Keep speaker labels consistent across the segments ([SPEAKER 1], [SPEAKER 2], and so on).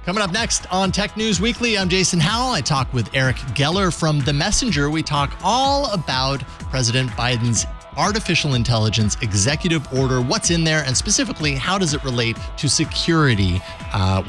[SPEAKER 1] Coming up next on Tech News Weekly, I'm Jason Howell. I talk with Eric Geller from The Messenger. We talk all about President Biden's artificial intelligence executive order, what's in there, and specifically, how does it relate to security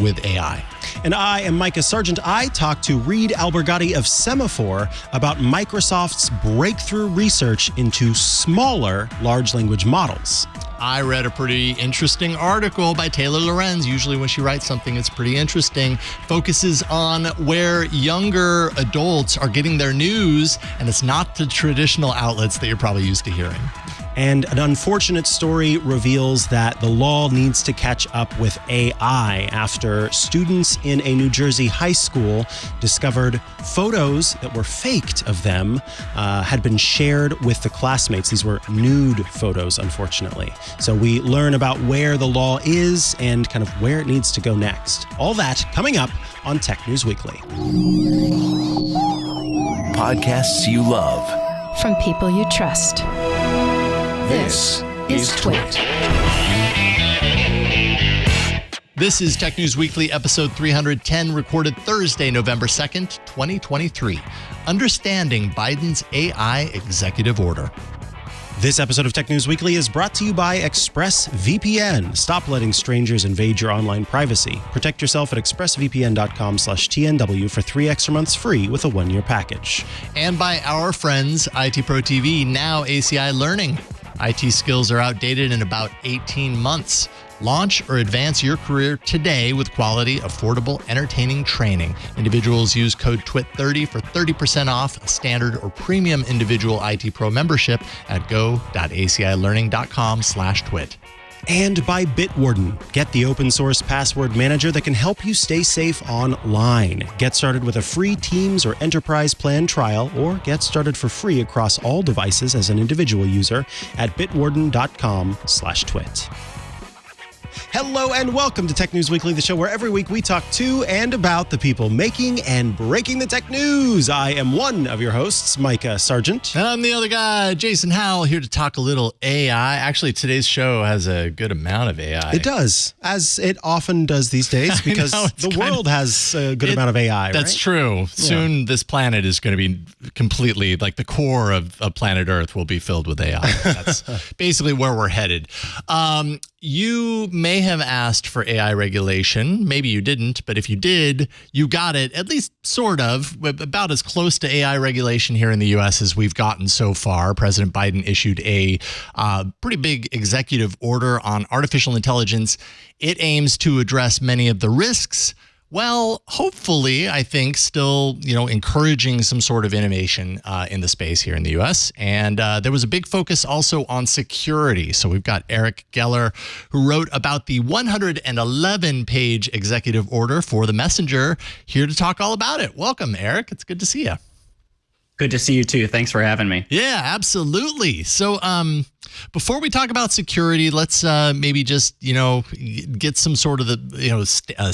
[SPEAKER 1] with AI?
[SPEAKER 2] And I am Mikah Sargent. I talked to Albergotti of Semafor about Microsoft's breakthrough research into smaller large language models.
[SPEAKER 1] I read a pretty interesting article by Taylor Lorenz. Usually when she writes something, it's pretty interesting. Focuses on where younger adults are getting their news, and it's not the traditional outlets that you're probably used to hearing.
[SPEAKER 2] And an unfortunate story reveals that the law needs to catch up with AI after students in a New Jersey high school discovered photos that were faked of them had been shared with the classmates. These were nude photos, unfortunately. So we learn about where the law is and kind of where it needs to go next. All that coming up on Tech News Weekly.
[SPEAKER 3] Podcasts you love.
[SPEAKER 4] From people you trust.
[SPEAKER 3] This is Twit.
[SPEAKER 1] This is Tech News Weekly, episode 310, recorded Thursday, November 2nd, 2023. Understanding Biden's AI executive order.
[SPEAKER 2] This episode of Tech News Weekly is brought to you by ExpressVPN. Stop letting strangers invade your online privacy. Protect yourself at expressvpn.com/TNW for 3 extra months free with a 1-year package.
[SPEAKER 1] And by our friends, IT Pro TV, now ACI Learning. IT skills are outdated in about 18 months. Launch or advance your career today with quality, affordable, entertaining training. Individuals use code TWIT30 for 30% off a standard or premium individual IT Pro membership at go.acilearning.com/twit.
[SPEAKER 2] And by Bitwarden. Get the open source password manager that can help you stay safe online. Get started with a free Teams or Enterprise Plan trial, or get started for free across all devices as an individual user at bitwarden.com/twit. Hello and welcome to Tech News Weekly, the show where every week we talk to and about the people making and breaking the tech news. I am one of your hosts, Mikah Sargent.
[SPEAKER 1] And I'm the other guy, Jason Howell, here to talk a little AI. Actually, today's show has a good amount of AI.
[SPEAKER 2] It does, as it often does these days, because the world has a good amount of AI,
[SPEAKER 1] That's
[SPEAKER 2] right?
[SPEAKER 1] true. Soon this planet is going to be completely, like the core of planet Earth will be filled with AI. That's basically where we're headed. You may have asked for AI regulation. Maybe you didn't, but if you did, you got it, at least sort of, about as close to AI regulation here in the U.S. as we've gotten so far. President Biden issued a pretty big executive order on artificial intelligence. It aims to address many of the risks. Well, hopefully, I think still, encouraging some sort of innovation in the space here in the U.S. And there was a big focus also on security. So we've got Eric Geller, who wrote about the 111-page executive order for The Messenger, here to talk all about it. Welcome, Eric. It's good to see you.
[SPEAKER 5] Good to see you too. Thanks for having me.
[SPEAKER 1] Yeah, absolutely. So before we talk about security, let's maybe just, get some sort of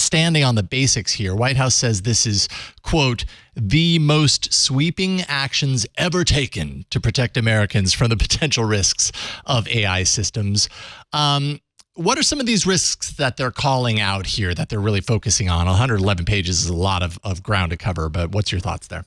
[SPEAKER 1] standing on the basics here. White House says this is, quote, the most sweeping actions ever taken to protect Americans from the potential risks of AI systems. What are some of these risks that they're calling out here that they're really focusing on? 111 pages is a lot of ground to cover, but what's your thoughts there?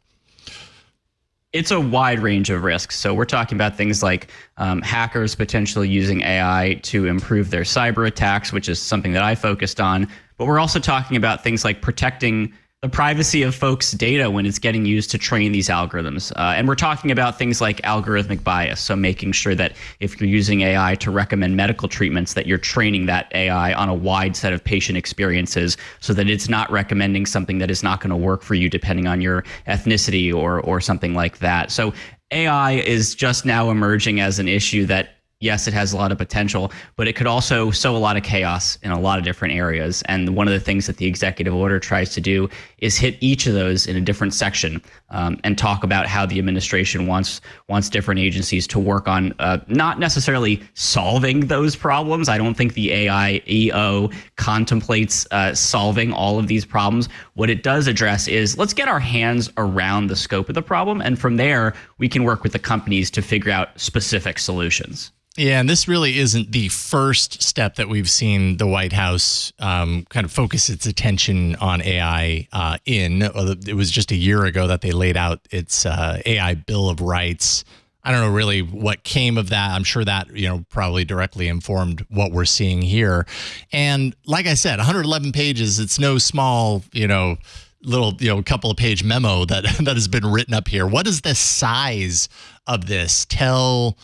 [SPEAKER 5] It's a wide range of risks. So we're talking about things like hackers potentially using AI to improve their cyber attacks, which is something that I focused on. But we're also talking about things like protecting the privacy of folks' data when it's getting used to train these algorithms. And we're talking about things like algorithmic bias. So making sure that if you're using AI to recommend medical treatments, that you're training that AI on a wide set of patient experiences so that it's not recommending something that is not going to work for you depending on your ethnicity or something like that. So AI is just now emerging as an issue that, yes, it has a lot of potential, but it could also sow a lot of chaos in a lot of different areas. And one of the things that the executive order tries to do is hit each of those in a different section and talk about how the administration wants different agencies to work on not necessarily solving those problems. I don't think the AIEO contemplates solving all of these problems. What it does address is, let's get our hands around the scope of the problem, and from there we can work with the companies to figure out specific solutions.
[SPEAKER 1] Yeah, and this really isn't the first step that we've seen the White House kind of focus its attention on AI in. It was just a year ago that they laid out its AI Bill of Rights. I don't know really what came of that. I'm sure that, probably directly informed what we're seeing here. And like I said, 111 pages, it's no small, little, couple of page memo that has been written up here. What is the size of this? Tell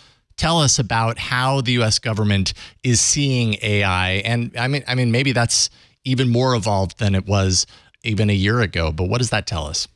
[SPEAKER 1] us about how the U.S. government is seeing AI. And I mean, maybe that's even more evolved than it was even a year ago. But what does that tell us?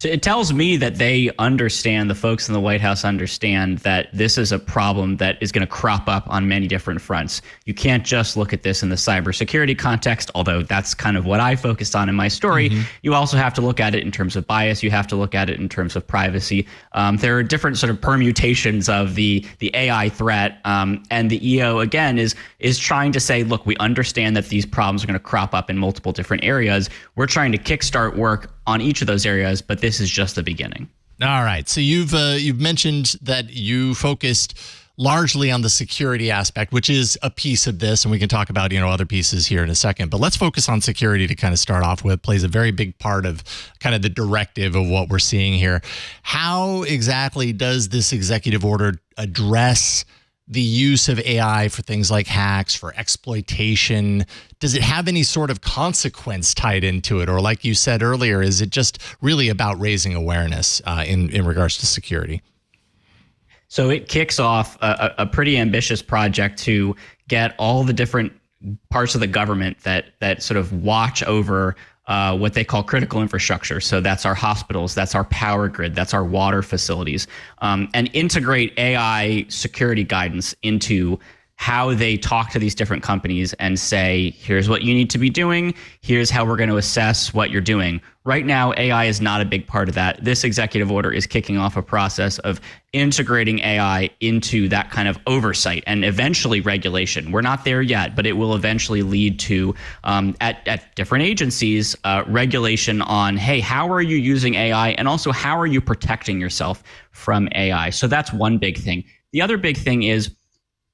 [SPEAKER 5] It tells me that they understand, the folks in the White House understand that this is a problem that is going to crop up on many different fronts. You can't just look at this in the cybersecurity context, although that's kind of what I focused on in my story. Mm-hmm. You also have to look at it in terms of bias. You have to look at it in terms of privacy. There are different sort of permutations of the AI threat. And the EO, again, is trying to say, look, we understand that these problems are going to crop up in multiple different areas. We're trying to kickstart work on each of those areas, but this is just the beginning.
[SPEAKER 1] All right. So you've mentioned that you focused largely on the security aspect, which is a piece of this, and we can talk about other pieces here in a second. But let's focus on security to kind of start off with. Plays a very big part of kind of the directive of what we're seeing here. How exactly does this executive order address the use of AI for things like hacks, for exploitation? Does it have any sort of consequence tied into it? Or like you said earlier, is it just really about raising awareness in regards to security?
[SPEAKER 5] So it kicks off a pretty ambitious project to get all the different parts of the government that sort of watch over what they call critical infrastructure. So that's our hospitals, that's our power grid, that's our water facilities, and integrate AI security guidance into how they talk to these different companies and say, here's what you need to be doing, here's how we're going to assess what you're doing. Right now, AI is not a big part of that. This executive order is kicking off a process of integrating AI into that kind of oversight and eventually regulation. We're not there yet, but it will eventually lead to, at different agencies, regulation on, hey, how are you using AI? And also, how are you protecting yourself from AI? So that's one big thing. The other big thing is,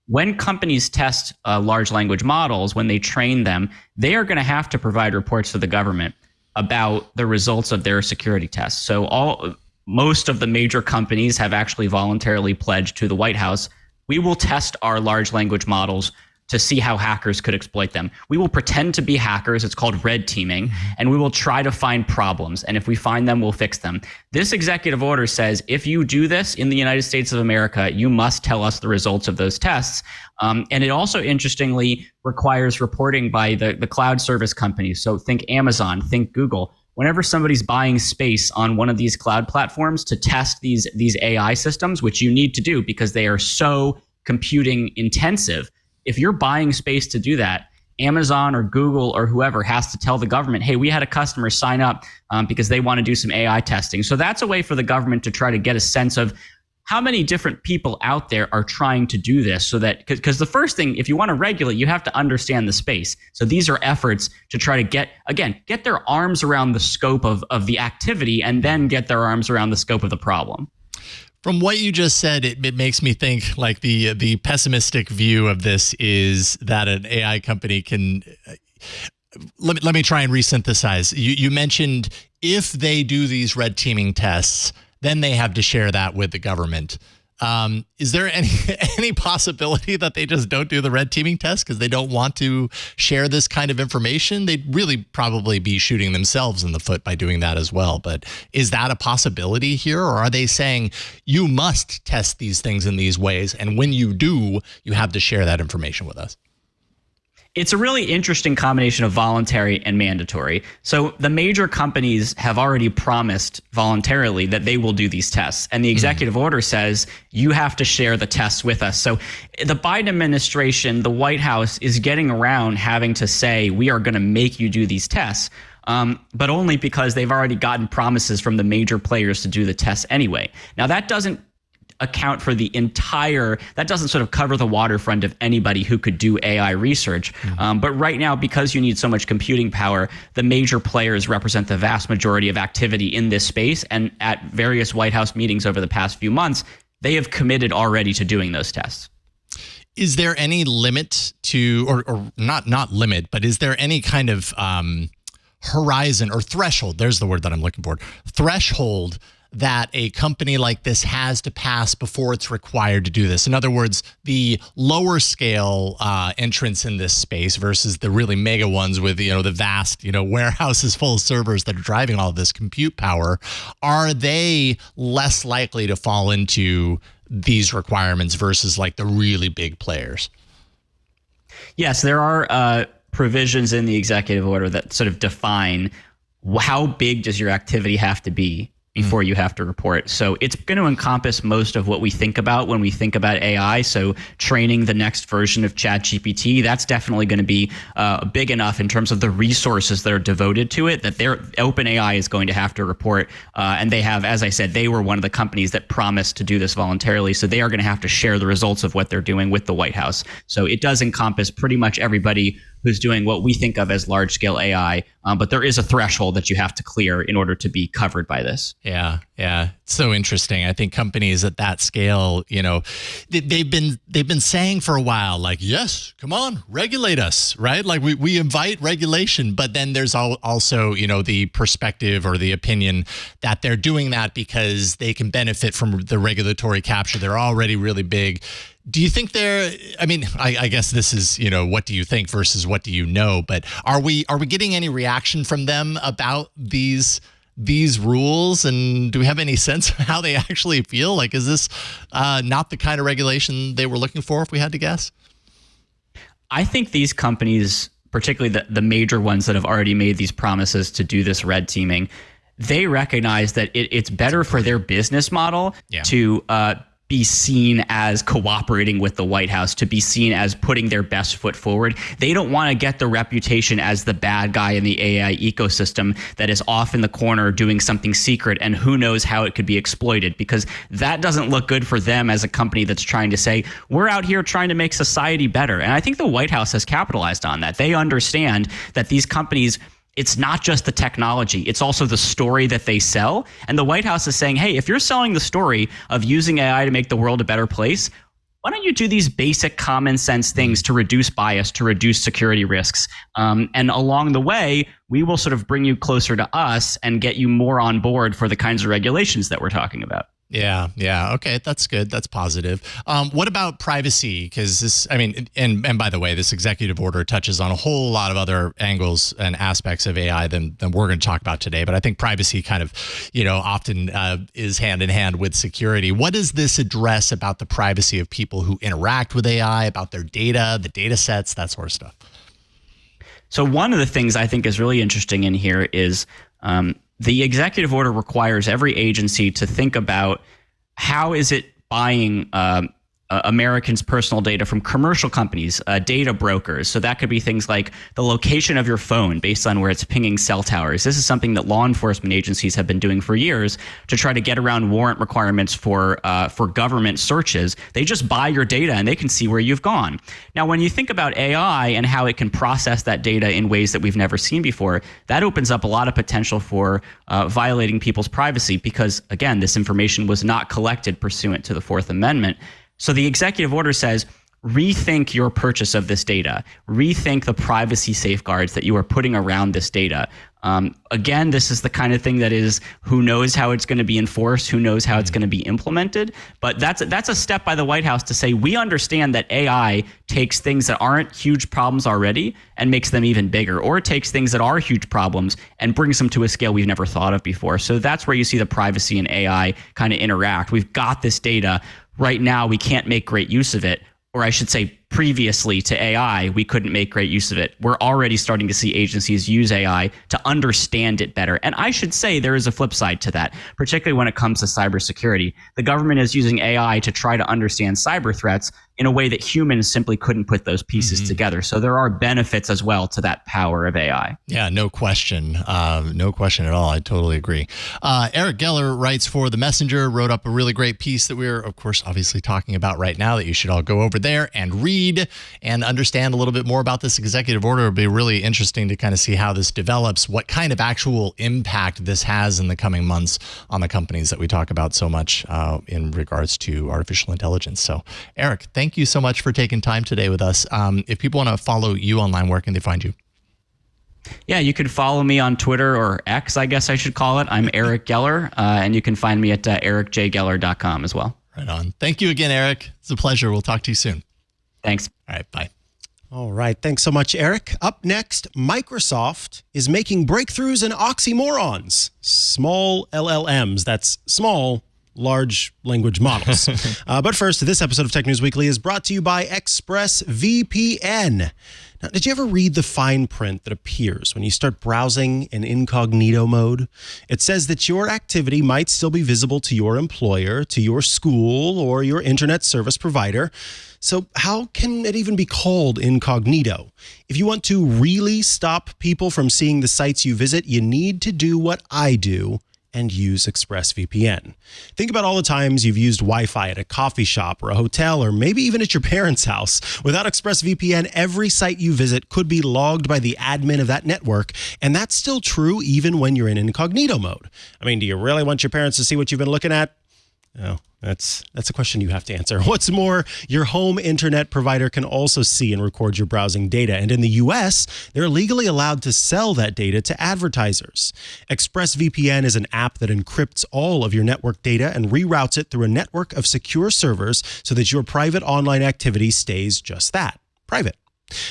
[SPEAKER 5] when companies test large language models, when they train them, they are going to have to provide reports to the government about the results of their security tests. So most of the major companies have actually voluntarily pledged to the White House, we will test our large language models to see how hackers could exploit them. We will pretend to be hackers. It's called red teaming. And we will try to find problems. And if we find them, we'll fix them. This executive order says, if you do this in the United States of America, you must tell us the results of those tests. And it also, interestingly, requires reporting by the cloud service companies. So think Amazon, think Google. Whenever somebody's buying space on one of these cloud platforms to test these AI systems, which you need to do because they are so computing intensive, if you're buying space to do that, Amazon or Google or whoever has to tell the government, hey, we had a customer sign up because they want to do some AI testing. So that's a way for the government to try to get a sense of how many different people out there are trying to do this, so that, because the first thing, if you want to regulate, you have to understand the space. So these are efforts to try to get their arms around the scope of the activity and then get their arms around the scope of the problem.
[SPEAKER 1] From what you just said, it makes me think like the pessimistic view of this is that an AI company can. Let me try and resynthesize. You mentioned if they do these red teaming tests, then they have to share that with the government. Is there any possibility that they just don't do the red teaming test because they don't want to share this kind of information? They'd really probably be shooting themselves in the foot by doing that as well. But is that a possibility here? Or are they saying you must test these things in these ways, and when you do, you have to share that information with us?
[SPEAKER 5] It's a really interesting combination of voluntary and mandatory. So the major companies have already promised voluntarily that they will do these tests. And the executive order says you have to share the tests with us. So the Biden administration, the White House, is getting around having to say, we are going to make you do these tests. But only because they've already gotten promises from the major players to do the tests anyway. Now, that doesn't account for that doesn't sort of cover the waterfront of anybody who could do AI research. But right now, because you need so much computing power, the major players represent the vast majority of activity in this space. And at various White House meetings over the past few months, they have committed already to doing those tests.
[SPEAKER 1] Is there any limit to, or not limit, but is there any kind of horizon or threshold? There's the word that I'm looking for. Threshold that a company like this has to pass before it's required to do this. In other words, the lower scale entrants in this space versus the really mega ones with, the vast, warehouses full of servers that are driving all of this compute power. Are they less likely to fall into these requirements versus like the really big players?
[SPEAKER 5] Yes, there are provisions in the executive order that sort of define how big does your activity have to be before you have to report. So it's going to encompass most of what we think about when we think about AI. So training the next version of ChatGPT, that's definitely going to be big enough in terms of the resources that are devoted to it that OpenAI is going to have to report. And they have, as I said, they were one of the companies that promised to do this voluntarily. So they are going to have to share the results of what they're doing with the White House. So it does encompass pretty much everybody who's doing what we think of as large-scale AI, but there is a threshold that you have to clear in order to be covered by this.
[SPEAKER 1] Yeah. It's so interesting. I think companies at that scale, they've been saying for a while, like, yes, come on, regulate us, right? Like we invite regulation, but then there's also, the perspective or the opinion that they're doing that because they can benefit from the regulatory capture. They're already really big. Do you think I guess this is, what do you think versus what do you know, but are we getting any reaction from them about these rules? And do we have any sense of how they actually feel? Like, is this not the kind of regulation they were looking for, if we had to guess?
[SPEAKER 5] I think these companies, particularly the major ones that have already made these promises to do this red teaming, they recognize that it's better for their business model to be seen as cooperating with the White House, to be seen as putting their best foot forward. They don't want to get the reputation as the bad guy in the AI ecosystem that is off in the corner doing something secret and who knows how it could be exploited, because that doesn't look good for them as a company that's trying to say, we're out here trying to make society better. And I think the White House has capitalized on that. They understand that these companies, it's not just the technology, it's also the story that they sell. And the White House is saying, hey, if you're selling the story of using AI to make the world a better place, why don't you do these basic common sense things to reduce bias, to reduce security risks? And along the way, we will sort of bring you closer to us and get you more on board for the kinds of regulations that we're talking about.
[SPEAKER 1] Yeah. Okay, that's good. That's positive. What about privacy? Because this, and by the way, this executive order touches on a whole lot of other angles and aspects of AI than we're going to talk about today. But I think privacy kind of, often is hand in hand with security. What does this address about the privacy of people who interact with AI, about their data, the data sets, that sort of stuff?
[SPEAKER 5] So one of the things I think is really interesting in here is the executive order requires every agency to think about how is it buying Americans' personal data from commercial companies, data brokers. So that could be things like the location of your phone based on where it's pinging cell towers. This is something that law enforcement agencies have been doing for years to try to get around warrant requirements for government searches. They just buy your data and they can see where you've gone. Now, when you think about AI and how it can process that data in ways that we've never seen before, that opens up a lot of potential for violating people's privacy because, again, this information was not collected pursuant to the Fourth Amendment. So the executive order says, rethink your purchase of this data, rethink the privacy safeguards that you are putting around this data. Again, this is the kind of thing that is, who knows how it's going to be enforced, who knows how it's going to be implemented. But that's a step by the White House to say, we understand that AI takes things that aren't huge problems already and makes them even bigger, or it takes things that are huge problems and brings them to a scale we've never thought of before. So that's where you see the privacy and AI kind of interact. We've got this data. Right now, we can't make great use of it. Or I should say, previously to AI, we couldn't make great use of it. We're already starting to see agencies use AI to understand it better. And I should say there is a flip side to that, particularly when it comes to cybersecurity. The government is using AI to try to understand cyber threats, in a way that humans simply couldn't put those pieces together. So there are benefits as well to that power of AI.
[SPEAKER 1] Yeah, no question. No question at all. I totally agree. Eric Geller writes for The Messenger, wrote up a really great piece that we're, of course, obviously talking about right now that you should all go over there and read and understand a little bit more about this executive order. It'll be really interesting to kind of see how this develops, what kind of actual impact this has in the coming months on the companies that we talk about so much in regards to artificial intelligence. So, Eric, thank you so much for taking time today with us. If people want to follow you online, where can they find you?
[SPEAKER 5] Yeah, you can follow me on Twitter, or X, I guess I should call it. I'm Eric Geller, and you can find me at ericjgeller.com as well.
[SPEAKER 1] Right on. Thank you again, Eric. It's a pleasure. We'll talk to you soon.
[SPEAKER 5] Thanks.
[SPEAKER 1] All right, bye.
[SPEAKER 2] All right. Thanks so much, Eric. Up next, Microsoft is making breakthroughs in oxymorons. Small LLMs. That's small, large language models. But first, this episode of Tech News Weekly is brought to you by ExpressVPN. Now, did you ever read the fine print that appears when you start browsing in incognito mode? It says that your activity might still be visible to your employer, to your school, or your internet service provider. So how can it even be called incognito? If you want to really stop people from seeing the sites you visit, you need to do what I do and use ExpressVPN. Think about all the times you've used Wi-Fi at a coffee shop or a hotel, or maybe even at your parents' house. Without ExpressVPN, every site you visit could be logged by the admin of that network, and that's still true even when you're in incognito mode. I mean, do you really want your parents to see what you've been looking at? No, that's a question you have to answer. What's more, your home internet provider can also see and record your browsing data. And in the US, they're legally allowed to sell that data to advertisers. ExpressVPN is an app that encrypts all of your network data and reroutes it through a network of secure servers so that your private online activity stays just that, private.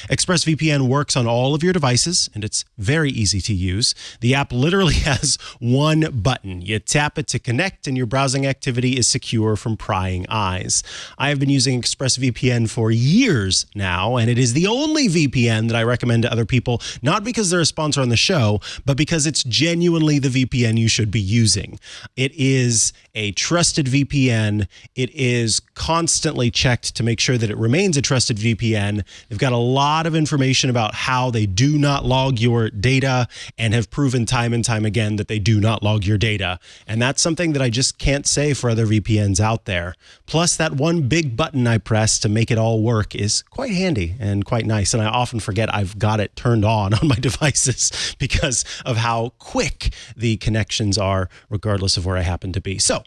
[SPEAKER 2] ExpressVPN works on all of your devices, and it's very easy to use. The app literally has one button. You tap it to connect, and your browsing activity is secure from prying eyes. I have been using ExpressVPN for years now, and it is the only VPN that I recommend to other people, not because they're a sponsor on the show, but because it's genuinely the VPN you should be using. It is a trusted VPN. It is constantly checked to make sure that it remains a trusted VPN. They've got a lot of information about how they do not log your data and have proven time and time again that they do not log your data. And that's something that I just can't say for other VPNs out there. Plus, that one big button I press to make it all work is quite handy and quite nice. And I often forget I've got it turned on my devices because of how quick the connections are, regardless of where I happen to be. So,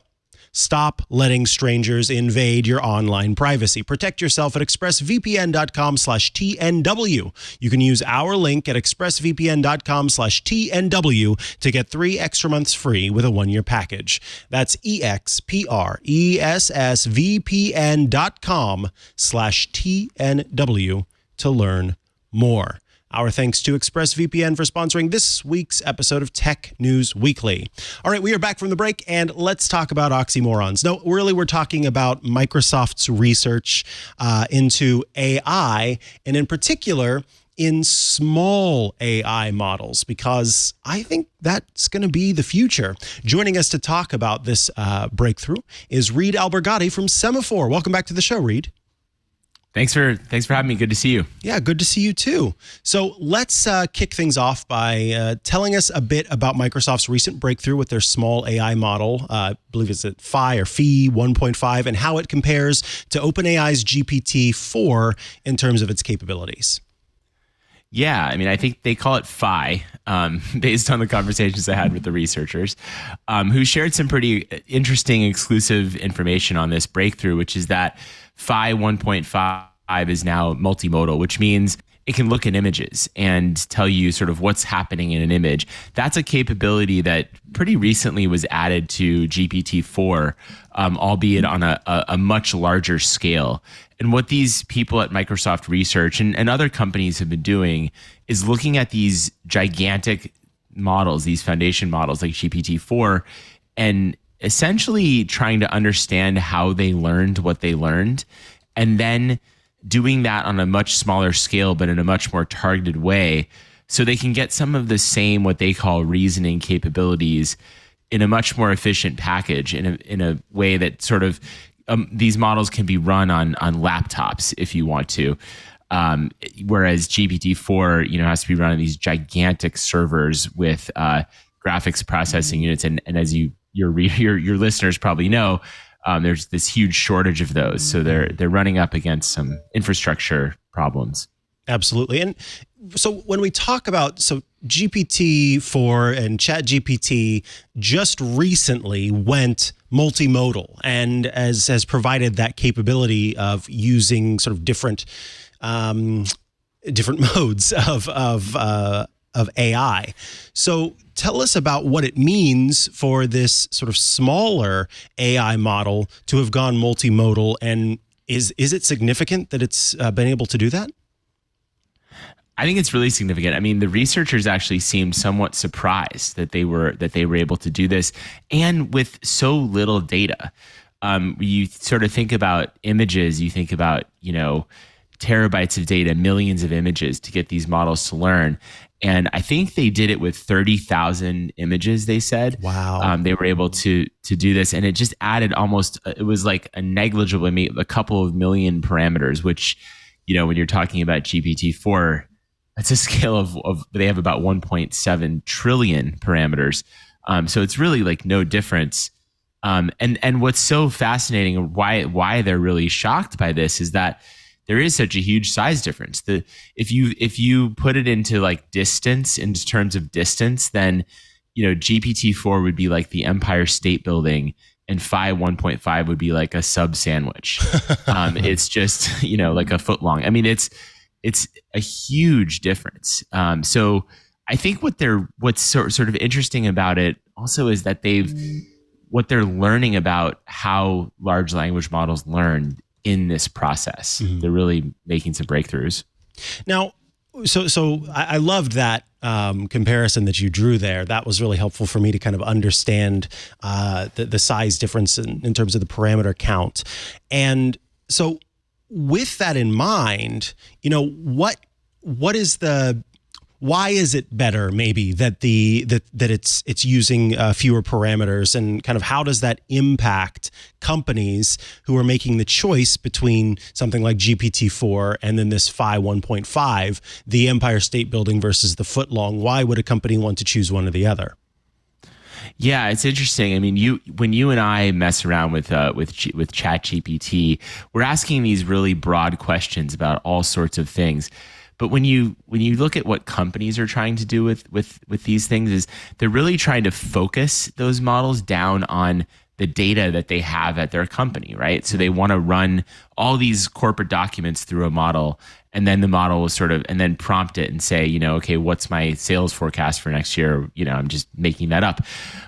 [SPEAKER 2] stop letting strangers invade your online privacy. Protect yourself at expressvpn.com/TNW. You can use our link at expressvpn.com/TNW to get 3 extra months free with a 1-year package. That's expressvpn.com/TNW to learn more. Our thanks to ExpressVPN for sponsoring this week's episode of Tech News Weekly. All right, we are back from the break, and let's talk about oxymorons. No, really, we're talking about Microsoft's research into AI, and in particular, in small AI models, because I think that's going to be the future. Joining us to talk about this breakthrough is Reed Albergotti from Semafor. Welcome back to the show, Reed.
[SPEAKER 6] Thanks for having me. Good to see you.
[SPEAKER 2] Yeah, good to see you too. So let's kick things off by telling us a bit about Microsoft's recent breakthrough with their small AI model. I believe it's at Phi 1.5, and how it compares to OpenAI's GPT-4 in terms of its capabilities.
[SPEAKER 6] Yeah, I mean, I think they call it Phi, based on the conversations I had with the researchers, who shared some pretty interesting exclusive information on this breakthrough, which is that Phi 1.5 is now multimodal, which means it can look at images and tell you sort of what's happening in an image. That's a capability that pretty recently was added to GPT-4, albeit on a much larger scale. And what these people at Microsoft Research and other companies have been doing is looking at these gigantic models, these foundation models like GPT-4, and essentially trying to understand how they learned what they learned, and then doing that on a much smaller scale, but in a much more targeted way, so they can get some of the same, what they call reasoning capabilities, in a much more efficient package, in a way that sort of these models can be run on laptops if you want to. Whereas GPT-4, has to be run on these gigantic servers with graphics processing units, and as your listeners probably know, there's this huge shortage of those. So they're running up against some infrastructure problems.
[SPEAKER 2] Absolutely. And so when we talk about, GPT-4 and ChatGPT just recently went multimodal and has provided that capability of using sort of different modes of AI. So tell us about what it means for this sort of smaller AI model to have gone multimodal, and is it significant that it's been able to do that?
[SPEAKER 6] I think it's really significant. I mean, the researchers actually seemed somewhat surprised that they were able to do this, and with so little data. You sort of think about images, you think about, terabytes of data, millions of images to get these models to learn. And I think they did it with 30,000 images, they said.
[SPEAKER 2] Wow.
[SPEAKER 6] They were able to do this, and it just added it was like a negligible, a couple of million parameters, which, when you're talking about GPT-4, that's a scale of they have about 1.7 trillion parameters. So it's really like no difference. And what's so fascinating, and why they're really shocked by this, is that there is such a huge size difference. If you put it into like distance, in terms of distance, then GPT-4 would be like the Empire State Building, and Phi 1.5 would be like a sub sandwich. It's just like a foot long. I mean, it's a huge difference. So I think what's sort of interesting about it also is that what they're learning about how large language models learn in this process. Mm-hmm. They're really making some breakthroughs.
[SPEAKER 2] Now, so I loved that comparison that you drew there. That was really helpful for me to kind of understand the size difference in terms of the parameter count. And so with that in mind, why is it better maybe that it's using fewer parameters, and kind of how does that impact companies who are making the choice between something like GPT-4 and then this Phi 1.5, the Empire State Building versus the foot long? Why would a company want to choose one or the other?
[SPEAKER 6] Yeah, it's interesting. I mean, when you and I mess around with ChatGPT, we're asking these really broad questions about all sorts of things. But when you look at what companies are trying to do with these things, is they're really trying to focus those models down on the data that they have at their company, right? So they want to run all these corporate documents through a model, and then the model will and then prompt it and say, okay, what's my sales forecast for next year? I'm just making that up.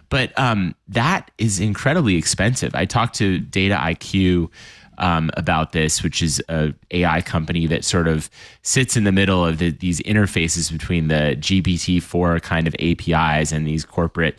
[SPEAKER 6] But that is incredibly expensive. I talked to Data IQ about this, which is a AI company that sort of sits in the middle of these interfaces between the GPT-4 kind of APIs and these corporate,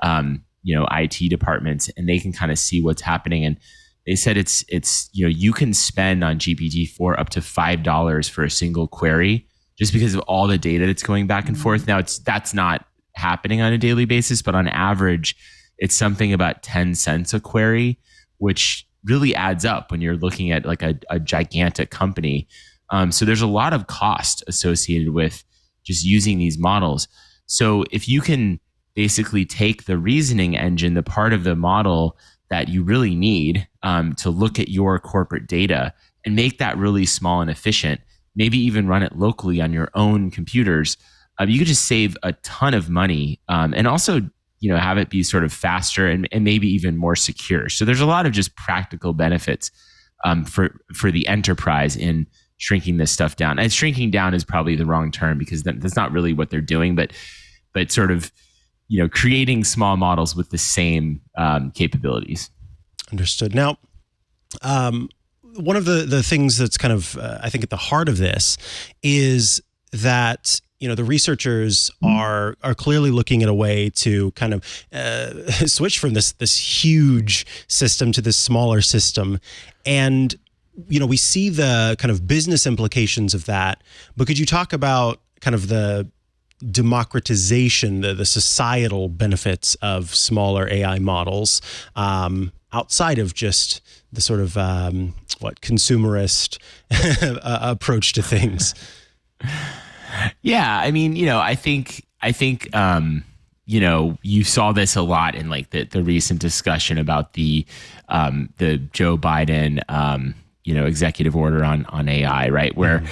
[SPEAKER 6] IT departments, and they can kind of see what's happening. And they said it's you can spend on GPT-4 up to $5 for a single query, just because of all the data that's going back and forth. Now that's not happening on a daily basis, but on average, it's something about 10 cents a query, which really adds up when you're looking at like a gigantic company. So there's a lot of cost associated with just using these models. So if you can basically take the reasoning engine, the part of the model that you really need to look at your corporate data, and make that really small and efficient, maybe even run it locally on your own computers, you could just save a ton of money, and also have it be sort of faster and maybe even more secure. So there's a lot of just practical benefits for the enterprise in shrinking this stuff down. And shrinking down is probably the wrong term, because that's not really what they're doing, but sort of creating small models with the same capabilities.
[SPEAKER 2] Understood. Now, one of the things that's kind of I think at the heart of this is that the researchers are clearly looking at a way to kind of switch from this huge system to this smaller system, and we see the kind of business implications of that. But could you talk about kind of the democratization, the societal benefits of smaller AI models? outside of just the sort of consumerist approach to things.
[SPEAKER 6] Yeah, I mean, I think you saw this a lot in like the recent discussion about the Joe Biden executive order on AI, right? Where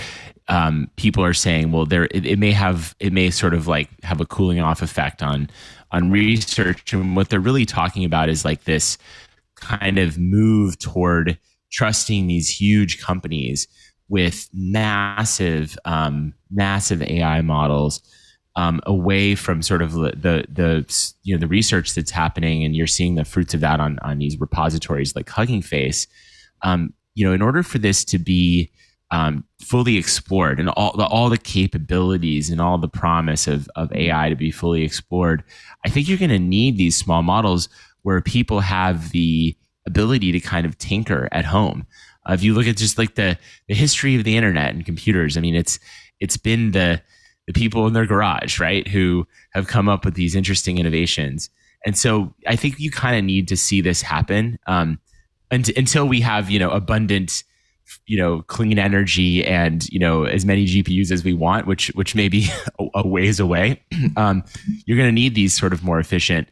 [SPEAKER 6] people are saying, well, it may sort of like have a cooling off effect on research, and what they're really talking about is like this kind of move toward trusting these huge companies with massive AI models, away from sort of the research that's happening, and you're seeing the fruits of that on these repositories like Hugging Face. In order for this to be fully explored, and all the capabilities and all the promise of AI to be fully explored, I think you're going to need these small models where people have the ability to kind of tinker at home. If you look at just like the history of the internet and computers, I mean, it's been the people in their garage, right, who have come up with these interesting innovations. And so I think you kind of need to see this happen until we have, abundant, clean energy and, as many GPUs as we want, which may be a ways away. You're going to need these sort of more efficient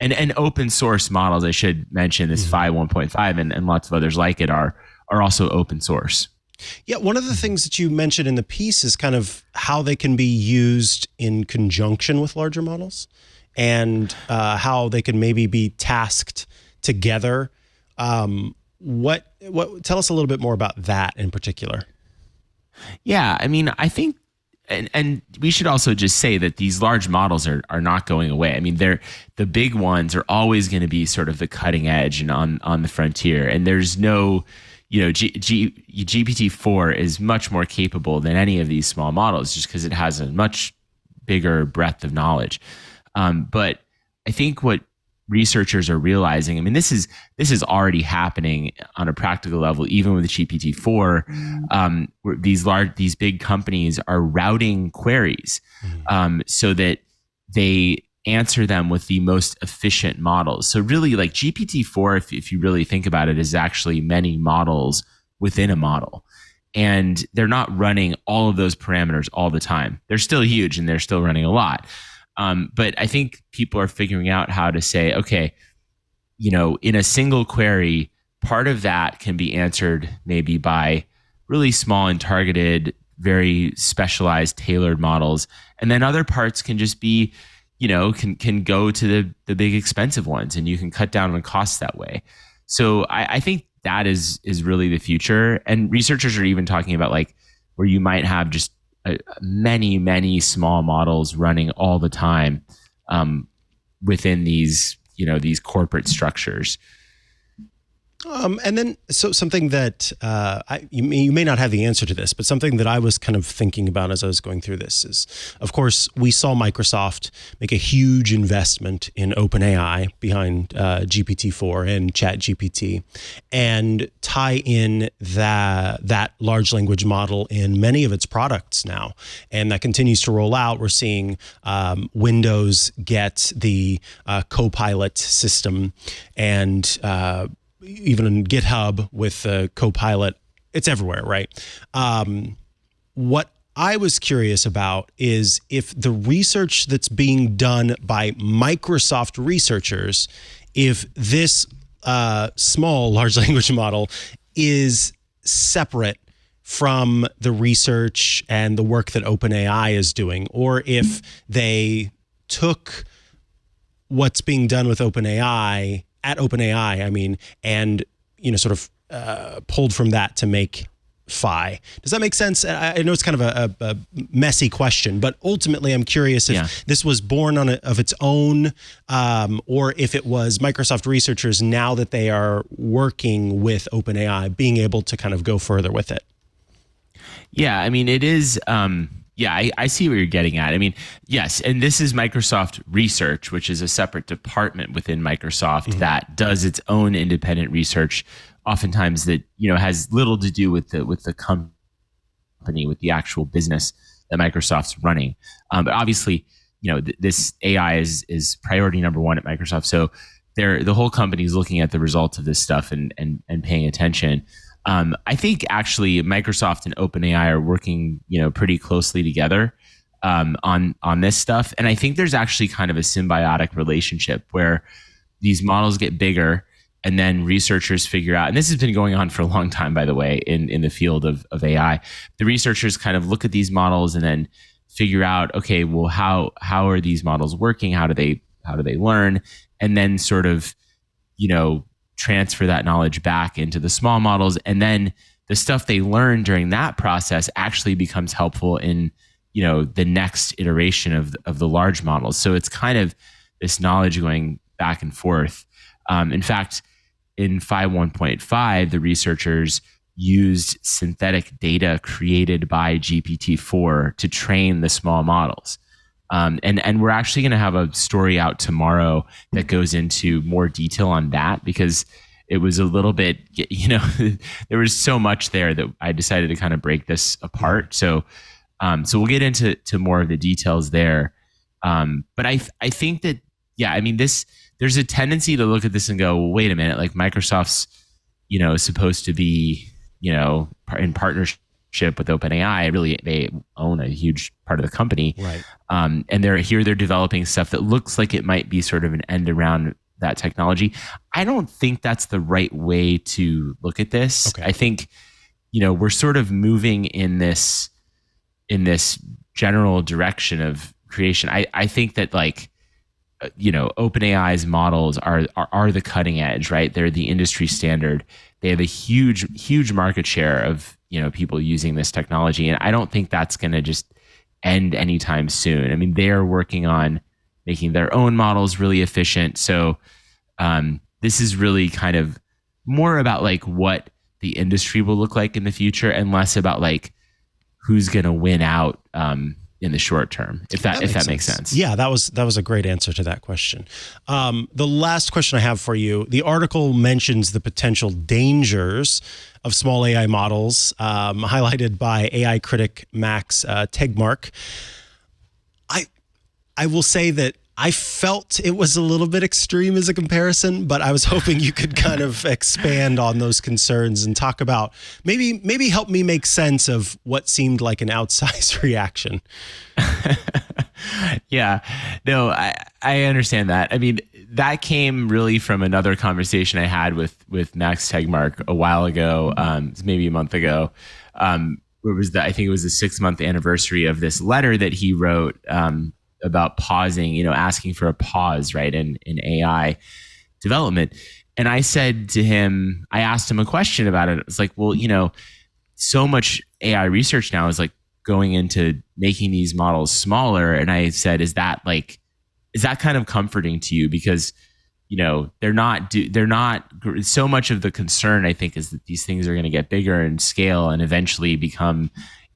[SPEAKER 6] and open source models. I should mention this Phi 1.5 and lots of others like it are also open source.
[SPEAKER 2] Yeah, one of the things that you mentioned in the piece is kind of how they can be used in conjunction with larger models, and how they can maybe be tasked together. What tell us a little bit more about that in particular.
[SPEAKER 6] Yeah, I mean, I think, and we should also just say that these large models are not going away. I mean, the big ones are always going to be sort of the cutting edge and on the frontier, and there's no, GPT-4 is much more capable than any of these small models just because it has a much bigger breadth of knowledge. But I think what researchers are realizing, I mean, this is already happening on a practical level, even with GPT-4. These big companies are routing queries so that they answer them with the most efficient models. So really, like GPT-4, if you really think about it, is actually many models within a model. And they're not running all of those parameters all the time. They're still huge and they're still running a lot. But I think people are figuring out how to say, okay, in a single query, part of that can be answered maybe by really small and targeted, very specialized, tailored models. And then other parts can just be, can go to the big expensive ones, and you can cut down on costs that way. So I think that is really the future. And researchers are even talking about like where you might have just many small models running all the time within these corporate structures.
[SPEAKER 2] And then, so something that you may not have the answer to this, but something that I was kind of thinking about as I was going through this is, of course, we saw Microsoft make a huge investment in OpenAI behind GPT-4 and ChatGPT, and tie in that large language model in many of its products now, and that continues to roll out. We're seeing Windows get the Copilot system, and even in GitHub with Copilot, it's everywhere, right? What I was curious about is if the research that's being done by Microsoft researchers, if this small large language model is separate from the research and the work that OpenAI is doing, or if they took what's being done with OpenAI at OpenAI, I mean, and, sort of pulled from that to make Phi. Does that make sense? I know it's kind of a messy question, but ultimately I'm curious if this was born of its own, or if it was Microsoft researchers, now that they are working with OpenAI, being able to kind of go further with it.
[SPEAKER 6] Yeah, I mean, it is... I see what you're getting at. I mean, yes, and this is Microsoft Research, which is a separate department within Microsoft that does its own independent research, oftentimes that has little to do with the company, with the actual business that Microsoft's running. But obviously, this AI is priority number one at Microsoft. So the whole company is looking at the results of this stuff and paying attention. I think actually Microsoft and OpenAI are working, pretty closely together on this stuff. And I think there's actually kind of a symbiotic relationship where these models get bigger and then researchers figure out, and this has been going on for a long time, by the way, in the field of AI. The researchers kind of look at these models and then figure out, okay, well, how are these models working? How do they learn? And then sort of, transfer that knowledge back into the small models. And then the stuff they learn during that process actually becomes helpful in, the next iteration of the large models. So it's kind of this knowledge going back and forth. In fact, in Phi 1.5, the researchers used synthetic data created by GPT-4 to train the small models. And we're actually going to have a story out tomorrow that goes into more detail on that, because it was a little bit, there was so much there that I decided to kind of break this apart. So we'll get into more of the details there. But I think that, there's a tendency to look at this and go, well, wait a minute, like Microsoft's, supposed to be, in partnership with OpenAI. Really, they own a huge part of the company.
[SPEAKER 2] Right.
[SPEAKER 6] And they're developing stuff that looks like it might be sort of an end around that technology. I don't think that's the right way to look at this.
[SPEAKER 2] Okay.
[SPEAKER 6] I think, we're sort of moving in this general direction of creation. I think that OpenAI's models are the cutting edge, right? They're the industry standard. They have a huge market share of, people using this technology. And I don't think that's going to just end anytime soon. I mean, they're working on making their own models really efficient. So this is really kind of more about what the industry will look like in the future, and less about who's going to win out in the short term, if that makes sense.
[SPEAKER 2] Yeah, that was a great answer to that question. The last question I have for you, the article mentions the potential dangers of small AI models, highlighted by AI critic Max Tegmark. I will say that I felt it was a little bit extreme as a comparison, but I was hoping you could kind of expand on those concerns and talk about maybe help me make sense of what seemed like an outsized reaction.
[SPEAKER 6] Yeah, no, I understand that. I mean, that came really from another conversation I had with Max Tegmark a while ago, maybe a month ago. Where was I think it was the 6-month anniversary of this letter that he wrote about pausing, asking for a pause, right, in AI development. And I said to him, I asked him a question about it. It's like, well, so much AI research now is going into making these models smaller. And I said, is that kind of comforting to you? Because, they're not so much of the concern, I think, is that these things are going to get bigger in scale and eventually become,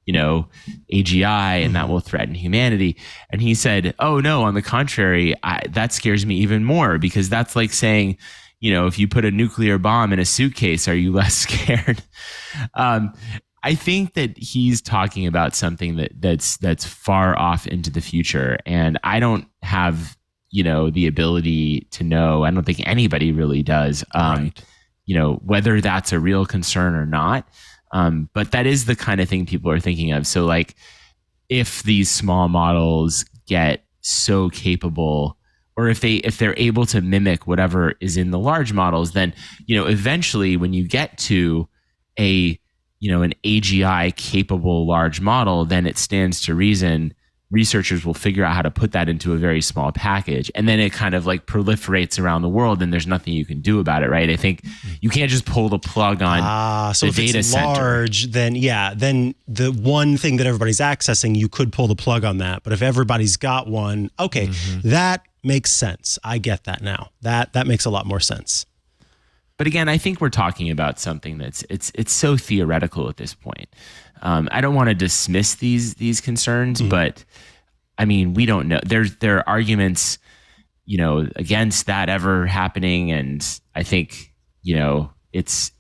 [SPEAKER 6] AGI, and that will threaten humanity. And he said, oh no, on the contrary, that scares me even more, because that's like saying, if you put a nuclear bomb in a suitcase, are you less scared? I think that he's talking about something that's far off into the future. And I don't have, the ability to know. I don't think anybody really does,
[SPEAKER 2] Right.
[SPEAKER 6] Whether that's a real concern or not. But that is the kind of thing people are thinking of. So if these small models get so capable, or if they're able to mimic whatever is in the large models, then, eventually when you get to an AGI capable large model, then it stands to reason researchers will figure out how to put that into a very small package, and then it kind of proliferates around the world, and there's nothing you can do about it, right? I think you can't just pull the plug on
[SPEAKER 2] so
[SPEAKER 6] the
[SPEAKER 2] if
[SPEAKER 6] data
[SPEAKER 2] it's
[SPEAKER 6] center.
[SPEAKER 2] large, then the one thing that everybody's accessing, you could pull the plug on that. But if everybody's got one, okay, that makes sense. I get that now. That makes a lot more sense.
[SPEAKER 6] But again, I think we're talking about something that's it's so theoretical at this point. I don't want to dismiss these concerns, but I mean, we don't know. There are arguments, against that ever happening, and I think it's.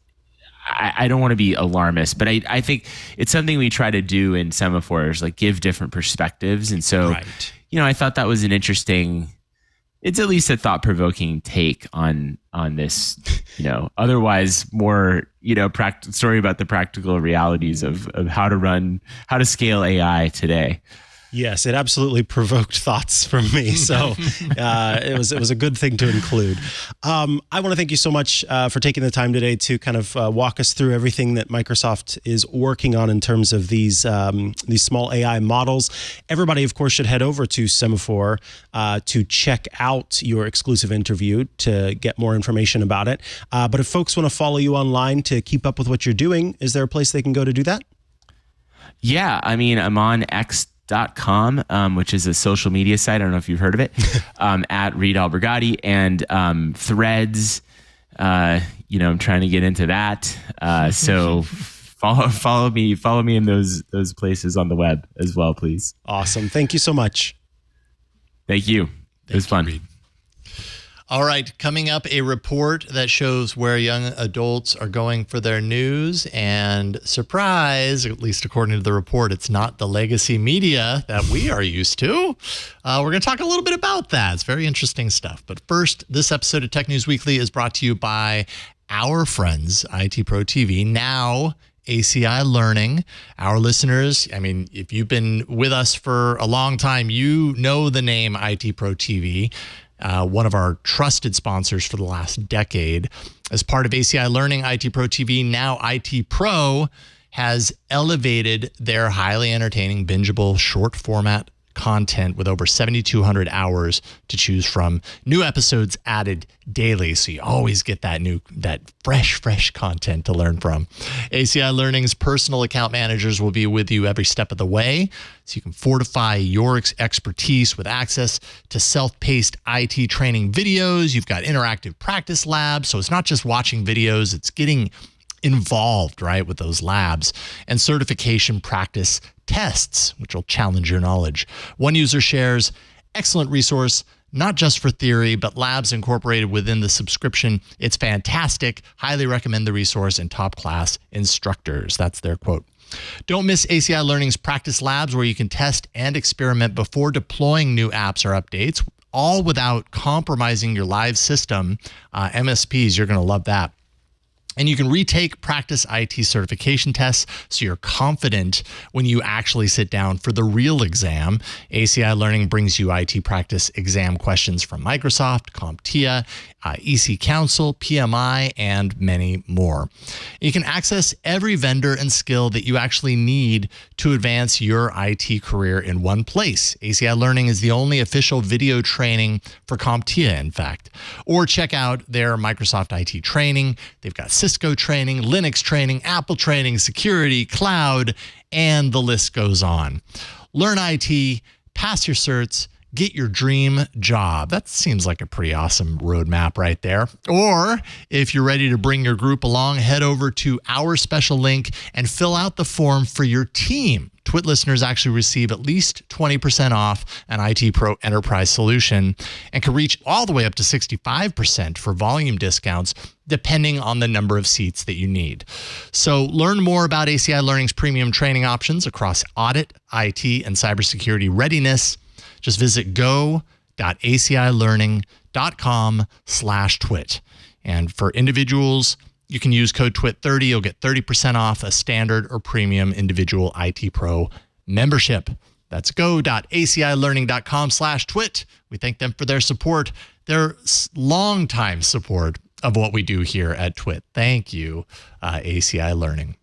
[SPEAKER 6] I don't want to be alarmist, but I think it's something we try to do in Semafor, is give different perspectives, and so
[SPEAKER 2] Right.
[SPEAKER 6] I thought that was an interesting it's at least a thought-provoking take on this, otherwise more, story about the practical realities of how to scale AI today.
[SPEAKER 2] Yes, it absolutely provoked thoughts from me. So it was a good thing to include. I want to thank you so much for taking the time today to kind of walk us through everything that Microsoft is working on in terms of these small AI models. Everybody, of course, should head over to Semafor to check out your exclusive interview to get more information about it. But if folks want to follow you online to keep up with what you're doing, is there a place they can go to do that?
[SPEAKER 6] Yeah, I mean, I'm on X.com, which is a social media site. I don't know if you've heard of it, at Reed Albergotti, and Threads. I'm trying to get into that. So follow me in those places on the web as well, please.
[SPEAKER 2] Awesome. Thank you so much.
[SPEAKER 6] Thank you. It was fun.
[SPEAKER 1] Reed. All right, coming up, a report that shows where young adults are going for their news. And surprise, at least according to the report, it's not the legacy media that we are used to. We're going to talk a little bit about that. It's very interesting stuff. But first, this episode of Tech News Weekly is brought to you by our friends, IT Pro TV, now ACI Learning. Our listeners, I mean, if you've been with us for a long time, you know the name IT Pro TV. One of our trusted sponsors for the last decade. As part of ACI Learning, IT Pro TV, now IT Pro, has elevated their highly entertaining, bingeable, short format content with over 7,200 hours to choose from. New episodes added daily, so you always get that fresh content to learn from. ACI Learning's personal account managers will be with you every step of the way, so you can fortify your expertise with access to self-paced IT training videos. You've got interactive practice labs, so it's not just watching videos, it's getting involved, right, with those labs, and certification practice tests, which will challenge your knowledge. One user shares, excellent resource, not just for theory, but labs incorporated within the subscription. It's fantastic. Highly recommend the resource and top-class instructors. That's their quote. Don't miss ACI Learning's practice labs, where you can test and experiment before deploying new apps or updates, all without compromising your live system. MSPs, you're going to love that. And you can retake practice IT certification tests so you're confident when you actually sit down for the real exam. ACI Learning brings you IT practice exam questions from Microsoft, CompTIA, EC Council, PMI, and many more. You can access every vendor and skill that you actually need to advance your IT career in one place. ACI Learning is the only official video training for CompTIA, in fact. Or check out their Microsoft IT training. They've got Cisco training, Linux training, Apple training, security, cloud, and the list goes on. Learn IT, pass your certs, get your dream job. That seems like a pretty awesome roadmap right there. Or if you're ready to bring your group along, head over to our special link and fill out the form for your team. Twit listeners actually receive at least 20% off an IT Pro Enterprise solution and can reach all the way up to 65% for volume discounts, depending on the number of seats that you need. So learn more about ACI Learning's premium training options across audit, IT, and cybersecurity readiness. Just visit go.acilearning.com/twit. And for individuals, you can use code TWIT30. You'll get 30% off a standard or premium individual IT Pro membership. That's go.acilearning.com/twit. We thank them for their support, their longtime support of what we do here at Twit. Thank you, ACI Learning.